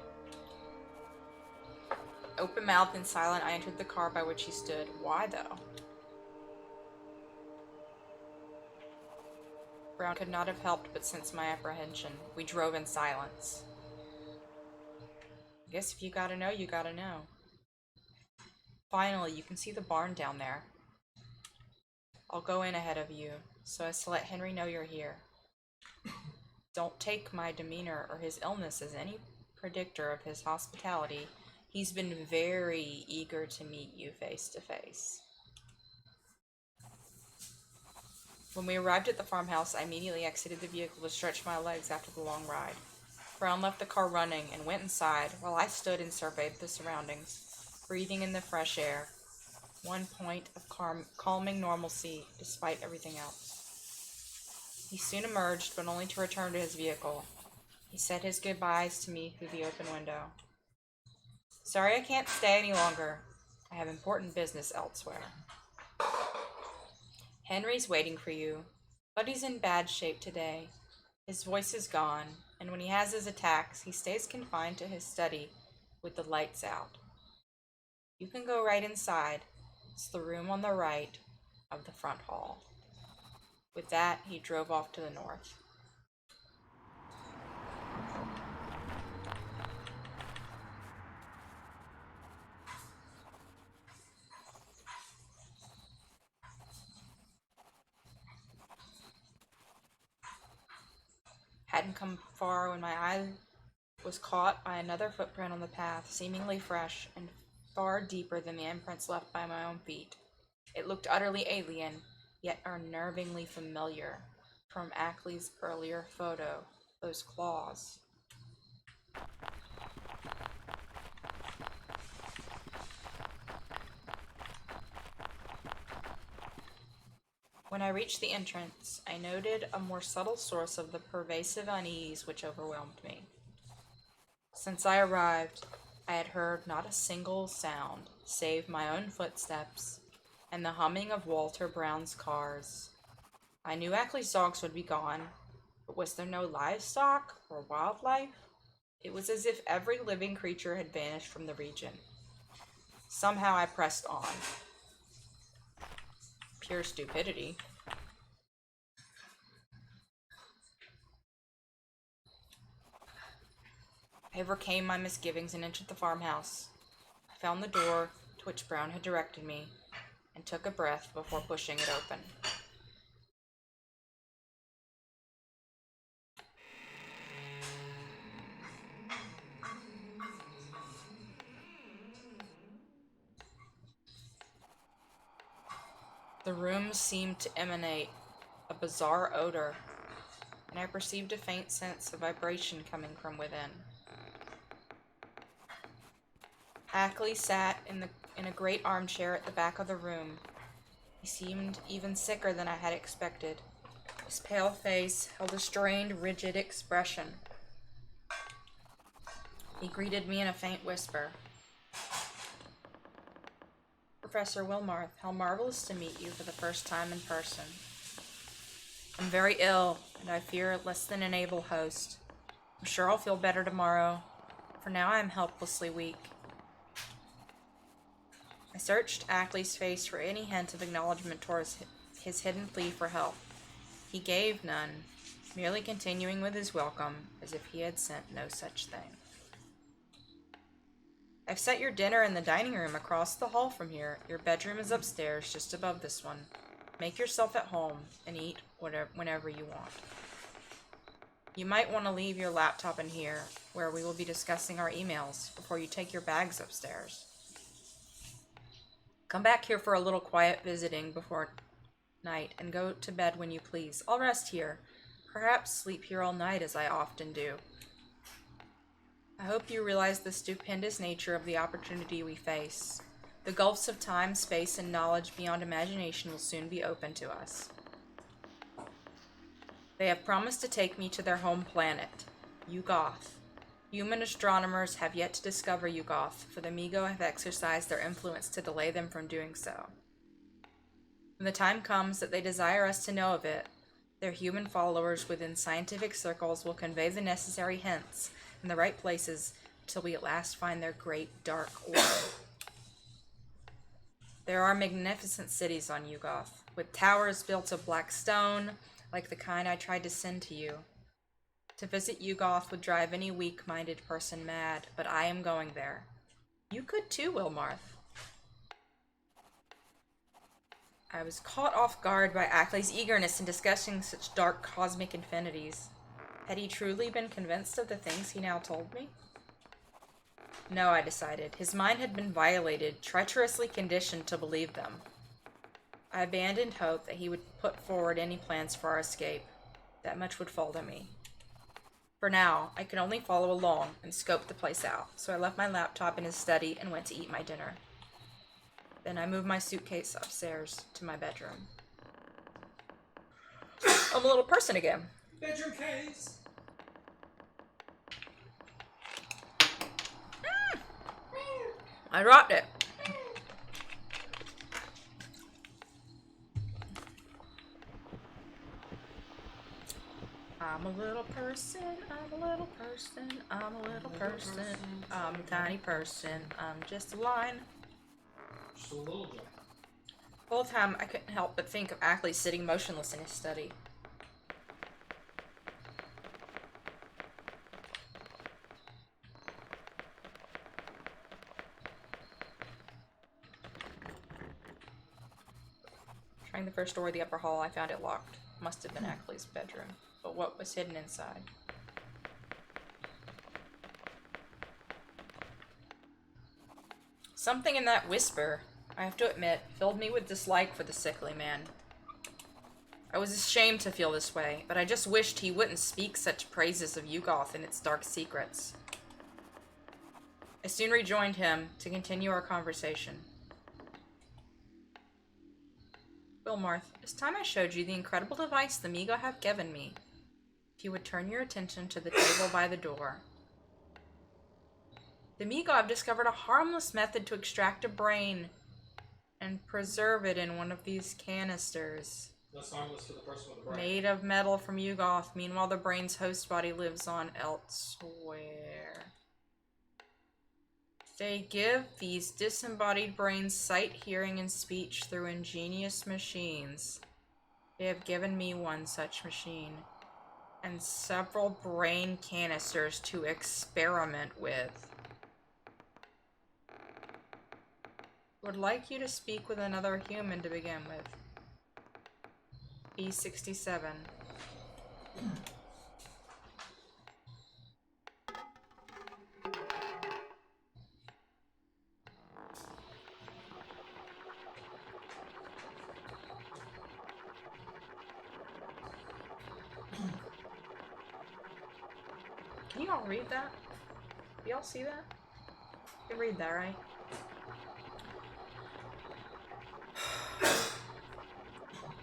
Speaker 1: Open-mouthed and silent, I entered the car by which he stood. Why, though? Brown could not have helped but sense my apprehension. We drove in silence. I guess if you gotta know, you gotta know. Finally, you can see the barn down there. I'll go in ahead of you, so as to let Henry know you're here. Don't take my demeanor or his illness as any predictor of his hospitality. He's been very eager to meet you face to face. When we arrived at the farmhouse, I immediately exited the vehicle to stretch my legs after the long ride. Brown left the car running and went inside, while I stood and surveyed the surroundings, breathing in the fresh air. One point of calming normalcy, despite everything else. He soon emerged, but only to return to his vehicle. He said his goodbyes to me through the open window. Sorry I can't stay any longer. I have important business elsewhere. Henry's waiting for you, but he's in bad shape today. His voice is gone, and when he has his attacks, he stays confined to his study with the lights out. You can go right inside. It's the room on the right of the front hall. With that, he drove off to the north. Hadn't come far when my eye was caught by another footprint on the path, seemingly fresh and far deeper than the imprints left by my own feet. It looked utterly alien, yet unnervingly familiar, from Ackley's earlier photo, those claws. When I reached the entrance, I noted a more subtle source of the pervasive unease which overwhelmed me. Since I arrived, I had heard not a single sound, save my own footsteps and the humming of Walter Brown's cars. I knew Ackley's dogs would be gone, but was there no livestock or wildlife? It was as if every living creature had vanished from the region. Somehow I pressed on. Pure stupidity. I overcame my misgivings and entered the farmhouse. I found the door to which Brown had directed me and took a breath before pushing it open. The room seemed to emanate a bizarre odor, and I perceived a faint sense of vibration coming from within. Ackley sat in a great armchair at the back of the room. He seemed even sicker than I had expected. His pale face held a strained, rigid expression. He greeted me in a faint whisper. Professor Wilmarth, how marvelous to meet you for the first time in person. I'm very ill, and I fear less than an able host. I'm sure I'll feel better tomorrow. For now, I am helplessly weak. I searched Ackley's face for any hint of acknowledgement towards his hidden plea for help. He gave none, merely continuing with his welcome, as if he had sent no such thing. I've set your dinner in the dining room across the hall from here. Your bedroom is upstairs, just above this one. Make yourself at home and eat whenever you want. You might want to leave your laptop in here, where we will be discussing our emails, before you take your bags upstairs. Come back here for a little quiet visiting before night, and go to bed when you please. I'll rest here, perhaps sleep here all night, as I often do. I hope you realize the stupendous nature of the opportunity we face. The gulfs of time, space, and knowledge beyond imagination will soon be open to us. They have promised to take me to their home planet, Yugoth. Human astronomers have yet to discover Yugoth, for the Migo have exercised their influence to delay them from doing so. When the time comes that they desire us to know of it, their human followers within scientific circles will convey the necessary hints in the right places till we at last find their great dark orb. There are magnificent cities on Yugoth, with towers built of black stone, like the kind I tried to send to you. To visit Yugoth would drive any weak-minded person mad, but I am going there. You could too, Wilmarth. I was caught off guard by Ackley's eagerness in discussing such dark cosmic infinities. Had he truly been convinced of the things he now told me? No, I decided. His mind had been violated, treacherously conditioned to believe them. I abandoned hope that he would put forward any plans for our escape. That much would fall to me. For now, I could only follow along and scope the place out, so I left my laptop in his study and went to eat my dinner. Then I moved my suitcase upstairs to my bedroom. I'm a little person again.
Speaker 3: Bedroom case.
Speaker 1: I dropped it. I'm a little person, I'm a little person, I'm a little person, I'm a tiny person, I'm just a line.
Speaker 3: Just a little bit.
Speaker 1: The whole time I couldn't help but think of Ackley sitting motionless in his study. Trying the first door of the upper hall, I found it locked. Must have been Ackley's bedroom. But what was hidden inside? Something in that whisper, I have to admit, filled me with dislike for the sickly man. I was ashamed to feel this way, but I just wished he wouldn't speak such praises of Yugoth and its dark secrets. I soon rejoined him to continue our conversation. Wilmarth, it's time I showed you the incredible device the Migo have given me. If you would turn your attention to the table by the door. The Migo have discovered a harmless method to extract a brain and preserve it in one of these canisters.
Speaker 3: That's harmless for the person with the brain.
Speaker 1: Made of metal from Yugoth. Meanwhile, the brain's host body lives on elsewhere. They give these disembodied brains sight, hearing, and speech through ingenious machines. They have given me one such machine, and several brain canisters to experiment with. Would like you to speak with another human to begin with. B67. Can you all read that? Do y'all see that? You can read that, right?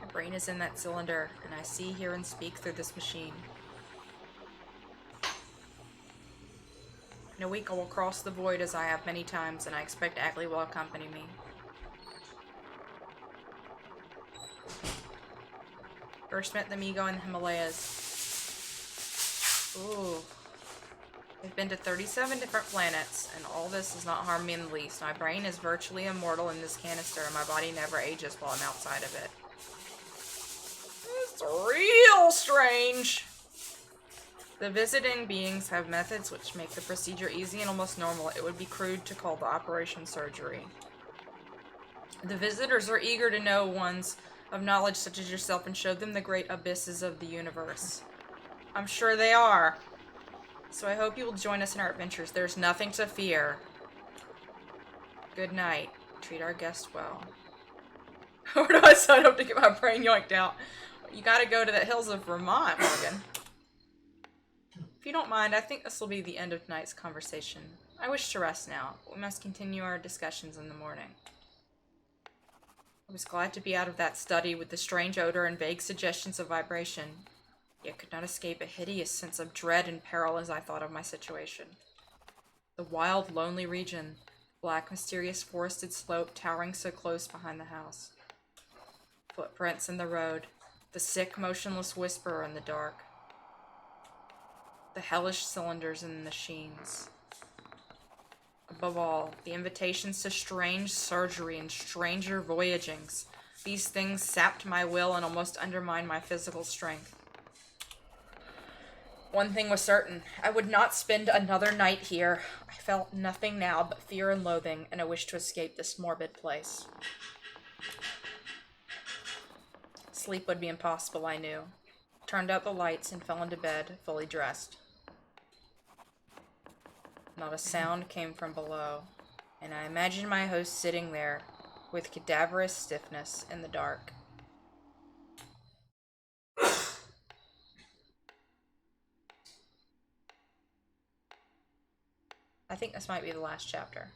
Speaker 1: My brain is in that cylinder, and I see, hear, and speak through this machine. In a week I will cross the void as I have many times, and I expect Ackley will accompany me. First met the Migo in the Himalayas. Ooh. I've been to 37 different planets, and all this has not harmed me in the least. My brain is virtually immortal in this canister, and my body never ages while I'm outside of it. It's real strange! The visiting beings have methods which make the procedure easy and almost normal. It would be crude to call the operation surgery. The visitors are eager to know ones of knowledge such as yourself and show them the great abysses of the universe. I'm sure they are. So I hope you will join us in our adventures. There's nothing to fear. Good night. Treat our guests well. Or do I sign up to get my brain yoinked out? You gotta go to the hills of Vermont, Morgan. If you don't mind, I think this will be the end of tonight's conversation. I wish to rest now. We must continue our discussions in the morning. I was glad to be out of that study with the strange odor and vague suggestions of vibration, yet could not escape a hideous sense of dread and peril as I thought of my situation. The wild, lonely region, black, mysterious forested slope towering so close behind the house. Footprints in the road, the sick, motionless whisperer in the dark. The hellish cylinders in the machines. Above all, the invitations to strange surgery and stranger voyagings. These things sapped my will and almost undermined my physical strength. One thing was certain. I would not spend another night here. I felt nothing now but fear and loathing, and a wish to escape this morbid place. Sleep would be impossible, I knew. Turned out the lights and fell into bed, fully dressed. Not a sound came from below, and I imagined my host sitting there, with cadaverous stiffness in the dark. I think this might be the last chapter.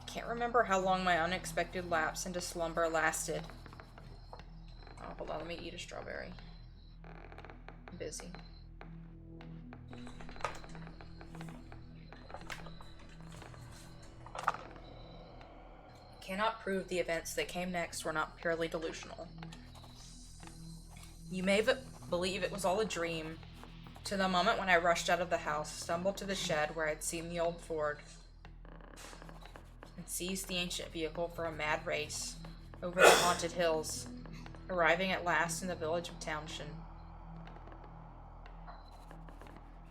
Speaker 1: Can't remember how long my unexpected lapse into slumber lasted. Oh, hold on, let me eat a strawberry. I'm busy. Cannot prove the events that came next were not purely delusional. You may believe it was all a dream, to the moment when I rushed out of the house, stumbled to the shed where I'd seen the old Ford, and seized the ancient vehicle for a mad race over the haunted hills, arriving at last in the village of Townshend.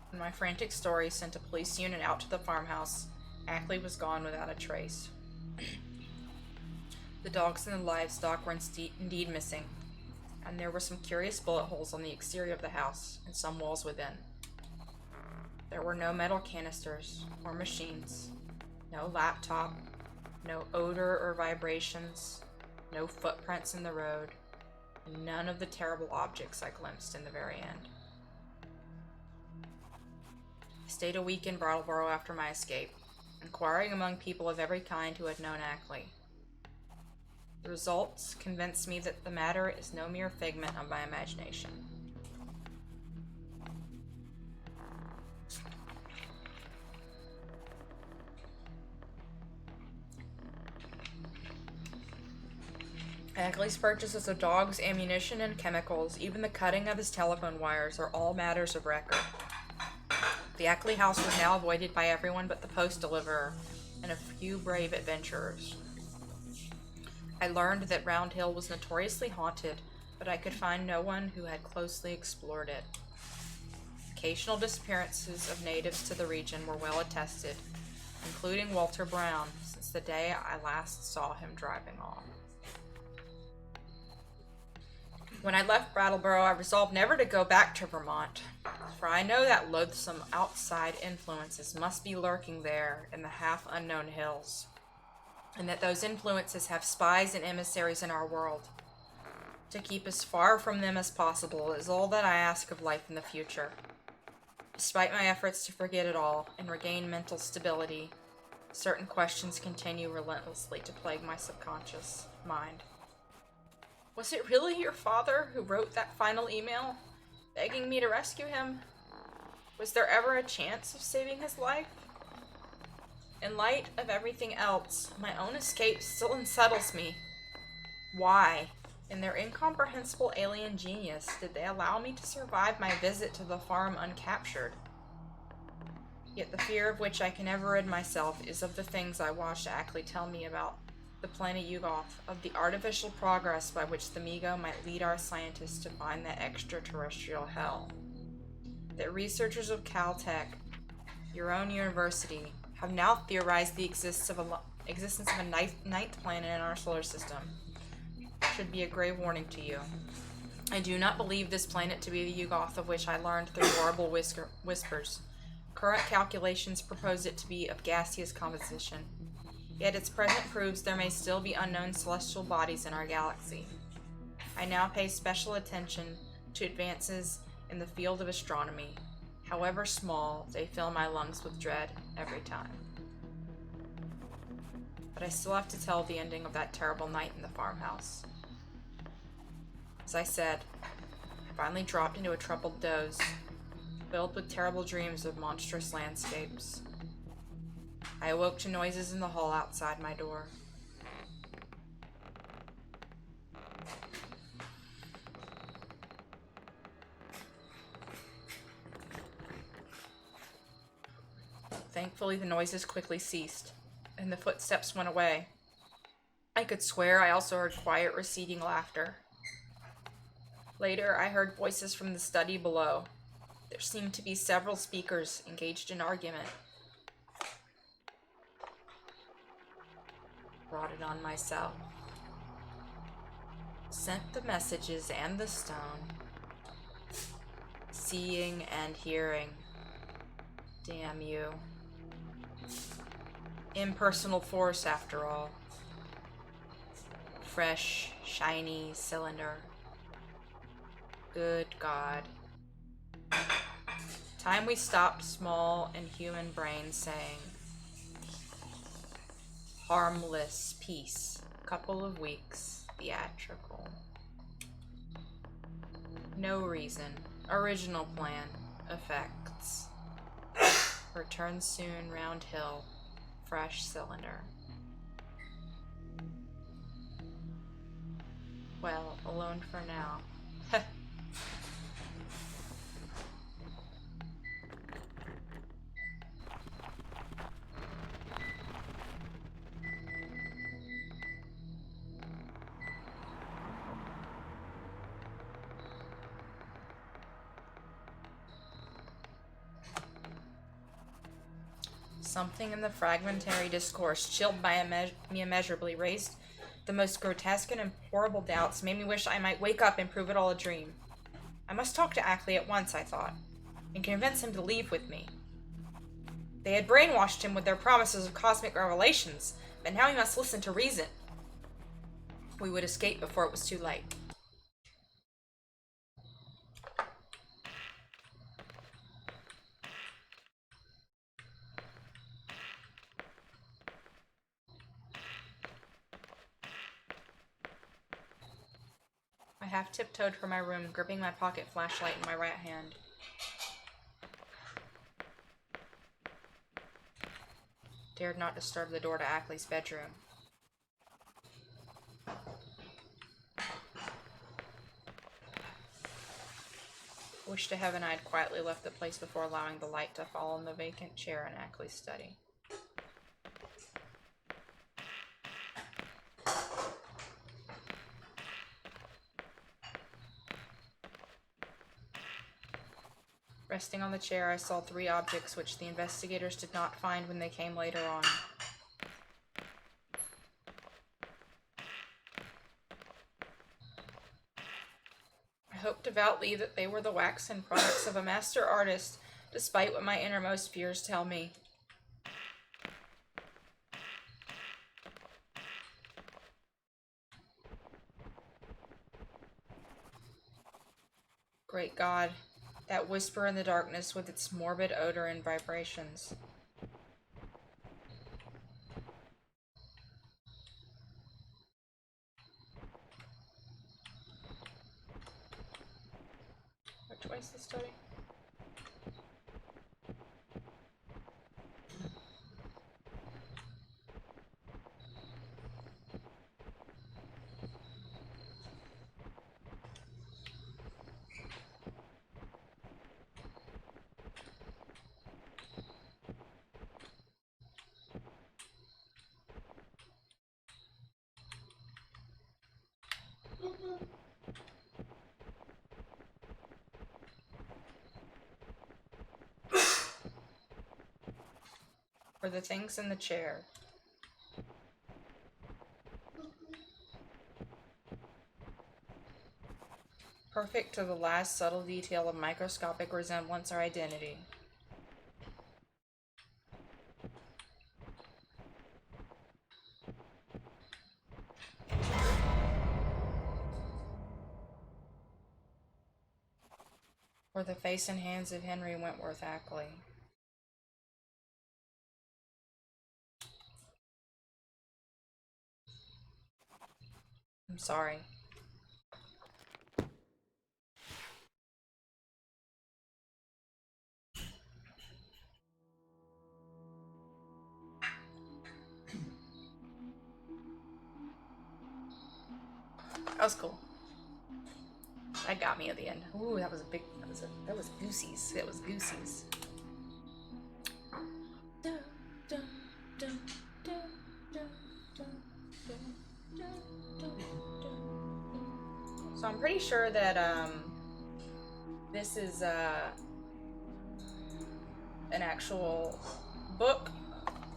Speaker 1: When my frantic story sent a police unit out to the farmhouse, Ackley was gone without a trace. The dogs and the livestock were indeed missing, and there were some curious bullet holes on the exterior of the house and some walls within. There were no metal canisters or machines, no laptop, no odor or vibrations, no footprints in the road, and none of the terrible objects I glimpsed in the very end. I stayed a week in Brattleboro after my escape, inquiring among people of every kind who had known Ackley. The results convinced me that the matter is no mere figment of my imagination. Ackley's purchases of dogs, ammunition, and chemicals, even the cutting of his telephone wires, are all matters of record. The Ackley house was now avoided by everyone but the post deliverer and a few brave adventurers. I learned that Round Hill was notoriously haunted, but I could find no one who had closely explored it. Occasional disappearances of natives to the region were well attested, including Walter Brown, since the day I last saw him driving off. When I left Brattleboro, I resolved never to go back to Vermont, for I know that loathsome outside influences must be lurking there in the half-unknown hills, and that those influences have spies and emissaries in our world. To keep as far from them as possible is all that I ask of life in the future. Despite my efforts to forget it all and regain mental stability, Certain questions continue relentlessly to plague my subconscious mind. Was it really your father who wrote that final email, begging me to rescue him? Was there ever a chance of saving his life? In light of everything else, my own escape still unsettles me. Why, in their incomprehensible alien genius, did they allow me to survive my visit to the farm uncaptured? Yet the fear of which I can never rid myself is of the things I watched Ackley tell me about the planet Yugoth, of the artificial progress by which the Migo might lead our scientists to find that extraterrestrial hell. That researchers of Caltech, your own university, have now theorized the existence of a ninth planet in our solar system should be a grave warning to you. I do not believe this planet to be the Yugoth of which I learned through horrible whispers. Current calculations propose it to be of gaseous composition, yet its present proves there may still be unknown celestial bodies in our galaxy. I now pay special attention to advances in the field of astronomy. However small, they fill my lungs with dread every time. But I still have to tell the ending of that terrible night in the farmhouse. As I said, I finally dropped into a troubled doze, filled with terrible dreams of monstrous landscapes. I awoke to noises in the hall outside my door. Thankfully, the noises quickly ceased, and the footsteps went away. I could swear I also heard quiet, receding laughter. Later, I heard voices from the study below. There seemed to be several speakers engaged in argument. Brought it on myself. Sent the messages and the stone. Seeing and hearing. Damn you. Impersonal force, after all. Fresh, shiny cylinder. Good God. Time we stopped small and human brains saying, harmless peace. Couple of weeks. Theatrical. No reason. Original plan. Effects. Return soon. Round hill. Fresh cylinder. Well, alone for now. Something in the fragmentary discourse, chilled by me immeasurably, raised the most grotesque and horrible doubts, made me wish I might wake up and prove it all a dream. I must talk to Ackley at once, I thought, and convince him to leave with me. They had brainwashed him with their promises of cosmic revelations, but now he must listen to reason. We would escape before it was too late. I half tiptoed from my room, gripping my pocket flashlight in my right hand. Dared not disturb the door to Ackley's bedroom. Wish to heaven I had quietly left the place before allowing the light to fall on the vacant chair in Ackley's study. Resting on the chair, I saw 3 objects which the investigators did not find when they came later on. I hoped devoutly that they were the waxen products of a master artist, despite what my innermost fears tell me. Great God. That whisper in the darkness with its morbid odor and vibrations. Twice the study. For the things in the chair. Perfect to the last subtle detail of microscopic resemblance or identity. For the face and hands of Henry Wentworth Ackley. I'm sorry. That was cool. That got me at the end. Ooh, that was a big. That was goosies. It was goosies. So I'm pretty sure that this is an actual book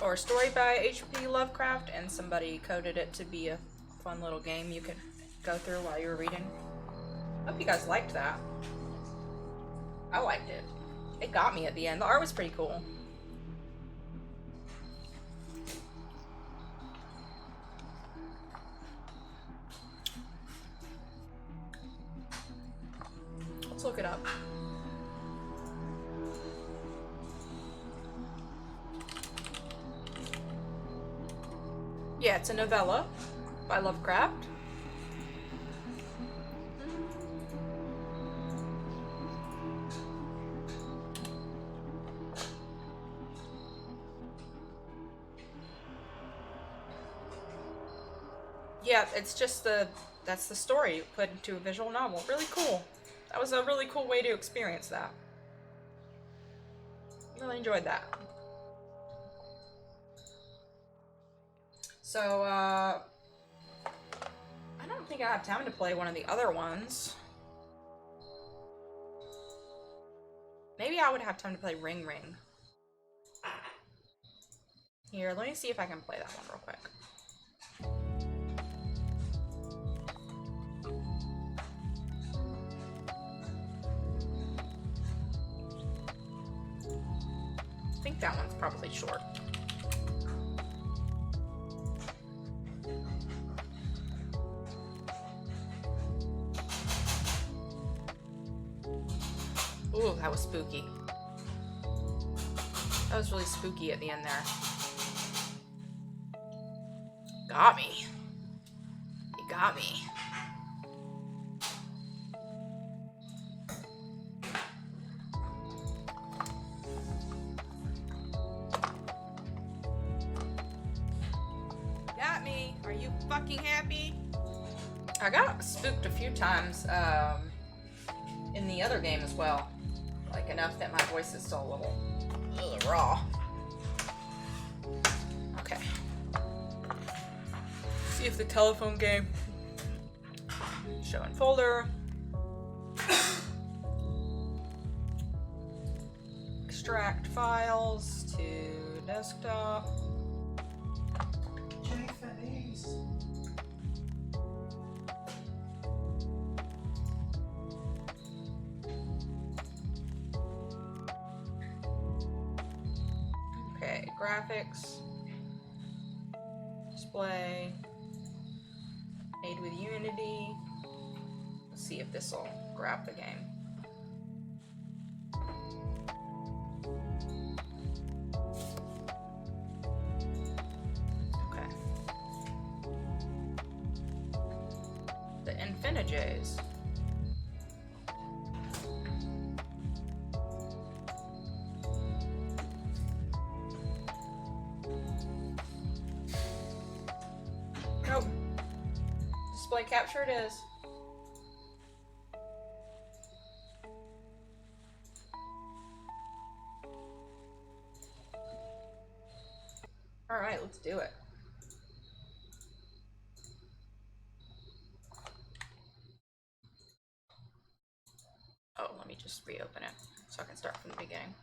Speaker 1: or story by H.P. Lovecraft, and somebody coded it to be a fun little game you could go through while you were reading. Hope you guys liked that. I liked it. It got me at the end. The art was pretty cool. Let's look it up. Yeah, it's a novella by Lovecraft. Yeah, it's just that's the story put into a visual novel. Really cool. That was a really cool way to experience that. Really enjoyed that. So, I don't think I have time to play one of the other ones. Maybe I would have time to play RingRing. Here, let me see if I can play that one real quick. I think that one's probably short. Ooh, that was spooky. That was really spooky at the end there. Got me. You got me. Got me. Are you fucking happy? I got spooked a few times in the other game as well. Like enough that my voice is still a little raw. Okay. See if the telephone game. Show in folder. Extract files to desktop.
Speaker 3: Japanese.
Speaker 1: Okay, graphics. Display. Made with Unity. Let's see if this will grab the game. Okay. The Infinijays. display capture it is. Alright, let's do it. Oh, let me just reopen it so I can start from the beginning.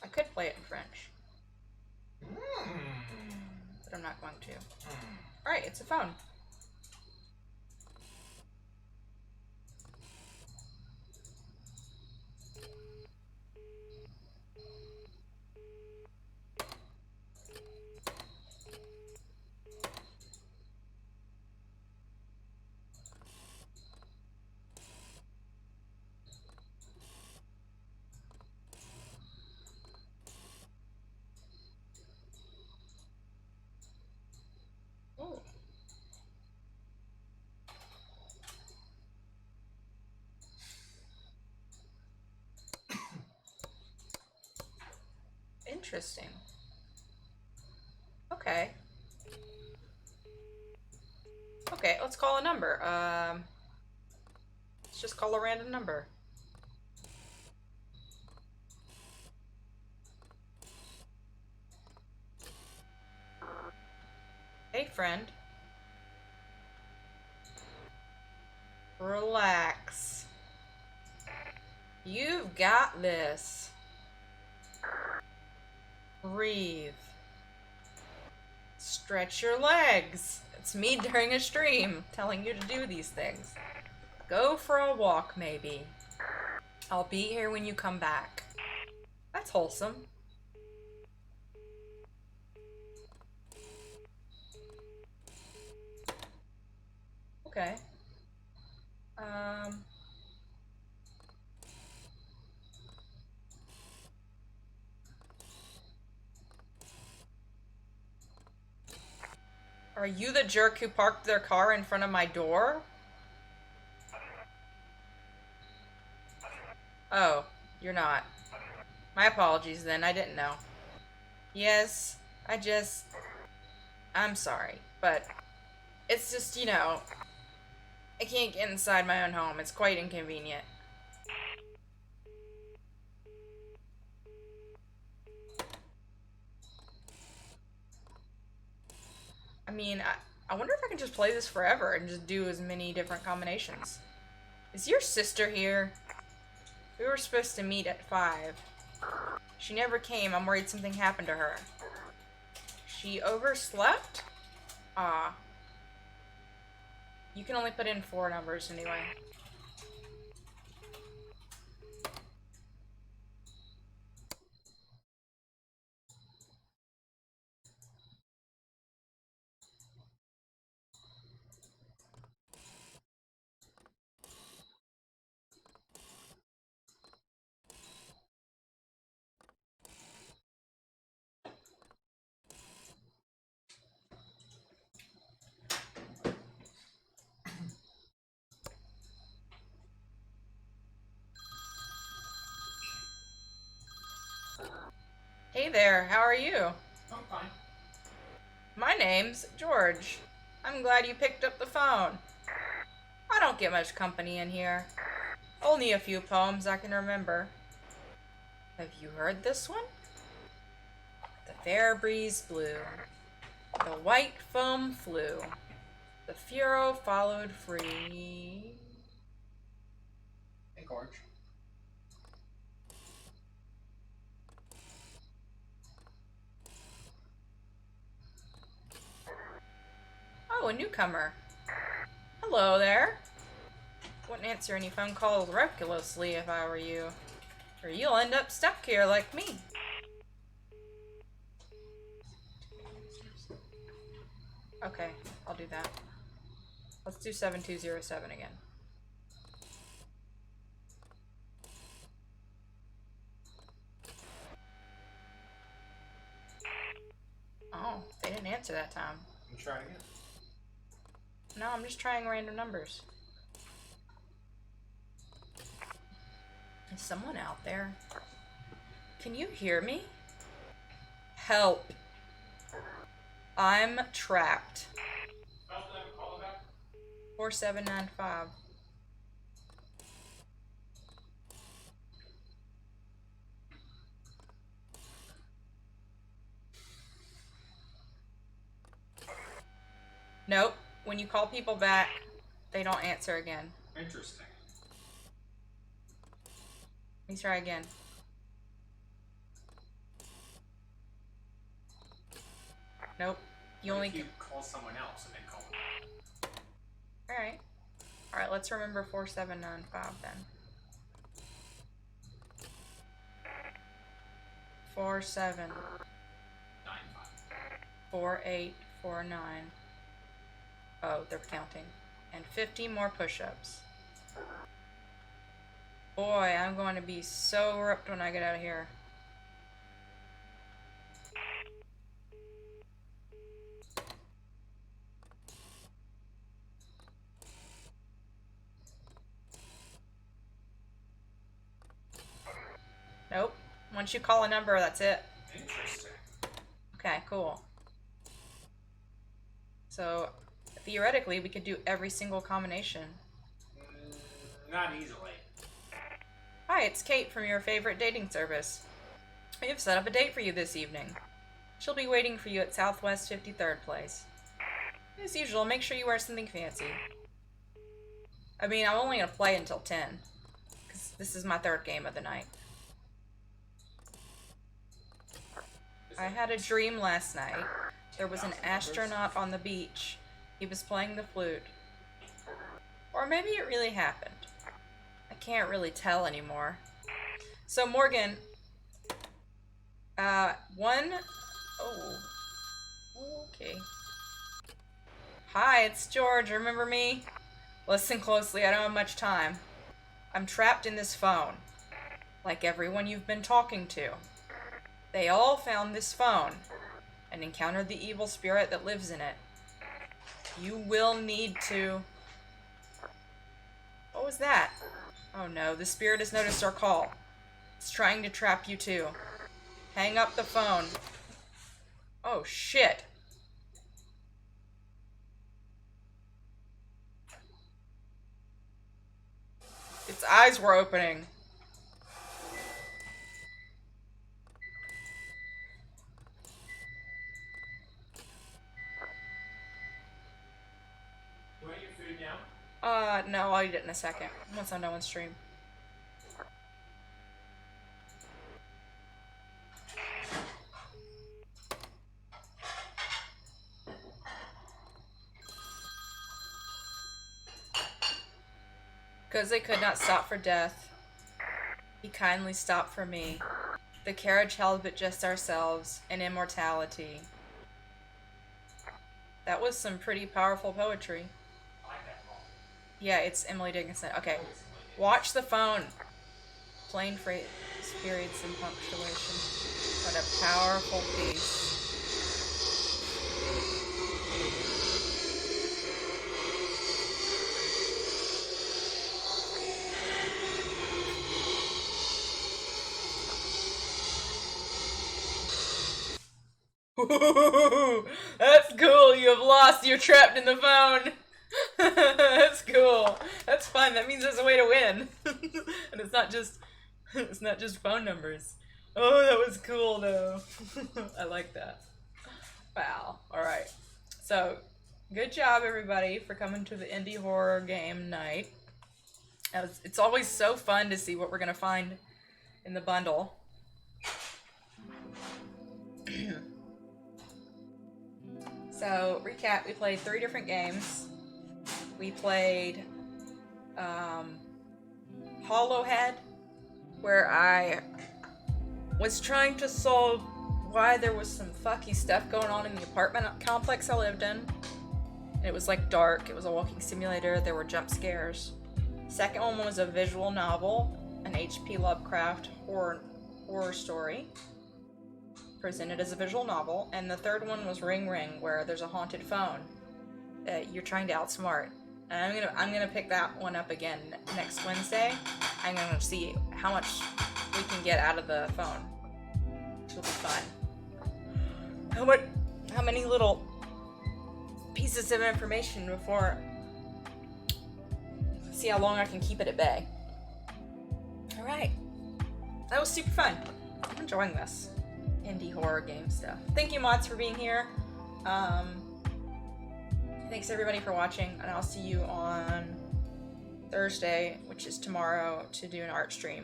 Speaker 1: I could play it in French, but I'm not going to. Alright, it's a phone. Oh. Interesting. Okay. Okay, let's call a number. Let's just call a random number. Hey, friend. Relax. You've got this. Breathe. Stretch your legs. It's me during a stream telling you to do these things. Go for a walk, maybe. I'll be here when you come back. That's wholesome. Okay. Are you the jerk who parked their car in front of my door? Oh, you're not. My apologies then, I didn't know. Yes, I'm sorry, but it's just, you know, I can't get inside my own home. It's quite inconvenient. I mean, I wonder if I can just play this forever and just do as many different combinations. Is your sister here? We were supposed to meet at 5. She never came. I'm worried something happened to her. She overslept? Ah. You can only put in 4 numbers anyway. Hey there, how are you?
Speaker 3: I'm fine.
Speaker 1: My name's George. I'm glad you picked up the phone. I don't get much company in here. Only a few poems I can remember. Have you heard this one? The fair breeze blew. The white foam flew. The furrow followed free.
Speaker 3: Hey, Gorge.
Speaker 1: Oh, a newcomer. Hello there. Wouldn't answer any phone calls recklessly if I were you. Or you'll end up stuck here like me. Okay, I'll do that. Let's do 7207 again. Oh, they didn't answer that time.
Speaker 3: You try it again.
Speaker 1: No, I'm just trying random numbers. Is someone out there? Can you hear me? Help. I'm trapped. 4795. Nope. When you call people back, they don't answer again.
Speaker 3: Interesting.
Speaker 1: Let me try again. Nope. You
Speaker 3: What
Speaker 1: only
Speaker 3: if you call someone else and then call them?
Speaker 1: Alright. Alright, let's remember 4795 then. 47 4849. Oh, they're counting. And 50 more push-ups. Boy, I'm going to be so ripped when I get out of here. Nope. Once you call a number, that's it.
Speaker 3: Interesting.
Speaker 1: Okay, cool. So, theoretically, we could do every single combination.
Speaker 3: Not easily.
Speaker 1: Hi, it's Kate from your favorite dating service. We have set up a date for you this evening. She'll be waiting for you at Southwest 53rd Place. As usual, make sure you wear something fancy. I mean, I'm only gonna play until 10, because this is my third game of the night. I had a dream last night. There was an astronaut on the beach. He was playing the flute. Or maybe it really happened. I can't really tell anymore. So Morgan, okay. Hi, it's George, remember me? Listen closely, I don't have much time. I'm trapped in this phone. Like everyone you've been talking to. They all found this phone and encountered the evil spirit that lives in it. You will need to... What was that? Oh no, the spirit has noticed our call. It's trying to trap you too. Hang up the phone. Oh shit. Its eyes were opening.
Speaker 3: You want your food now?
Speaker 1: No, I'll eat it in a second. Once I'm done with stream. Because they could not stop for death, he kindly stopped for me. The carriage held but just ourselves, and immortality. That was some pretty powerful poetry.
Speaker 3: I like that ball.
Speaker 1: Yeah, it's Emily Dickinson. Okay. Watch the phone. Plain phrase, periods, and punctuation. What a powerful piece. That's cool. You have lost. You're trapped in the phone. That's cool. That's fun. That means there's a way to win. And it's not just phone numbers. Oh, that was cool though. I like that. Wow. All right. So, good job everybody for coming to the indie horror game night. It's always so fun to see what we're gonna find in the bundle. So, recap, we played 3 different games. We played Hollowhead, where I was trying to solve why there was some fucky stuff going on in the apartment complex I lived in. It was like dark, it was a walking simulator, there were jump scares. Second one was a visual novel, an H.P. Lovecraft horror story, presented as a visual novel, and the third one was RingRing, where there's a haunted phone that you're trying to outsmart. And I'm gonna pick that one up again next Wednesday. I'm gonna see how much we can get out of the phone. Which will be fun. How many little pieces of information before see how long I can keep it at bay. Alright. That was super fun. I'm enjoying this indie horror game stuff. Thank you, mods, for being here. Thanks everybody for watching, and I'll see you on Thursday, which is tomorrow, to do an art stream.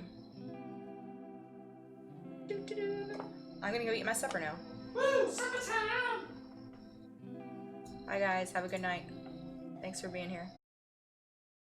Speaker 1: I'm gonna go eat my supper now.
Speaker 3: Woo! Supper time!
Speaker 1: Bye guys, have a good night. Thanks for being here.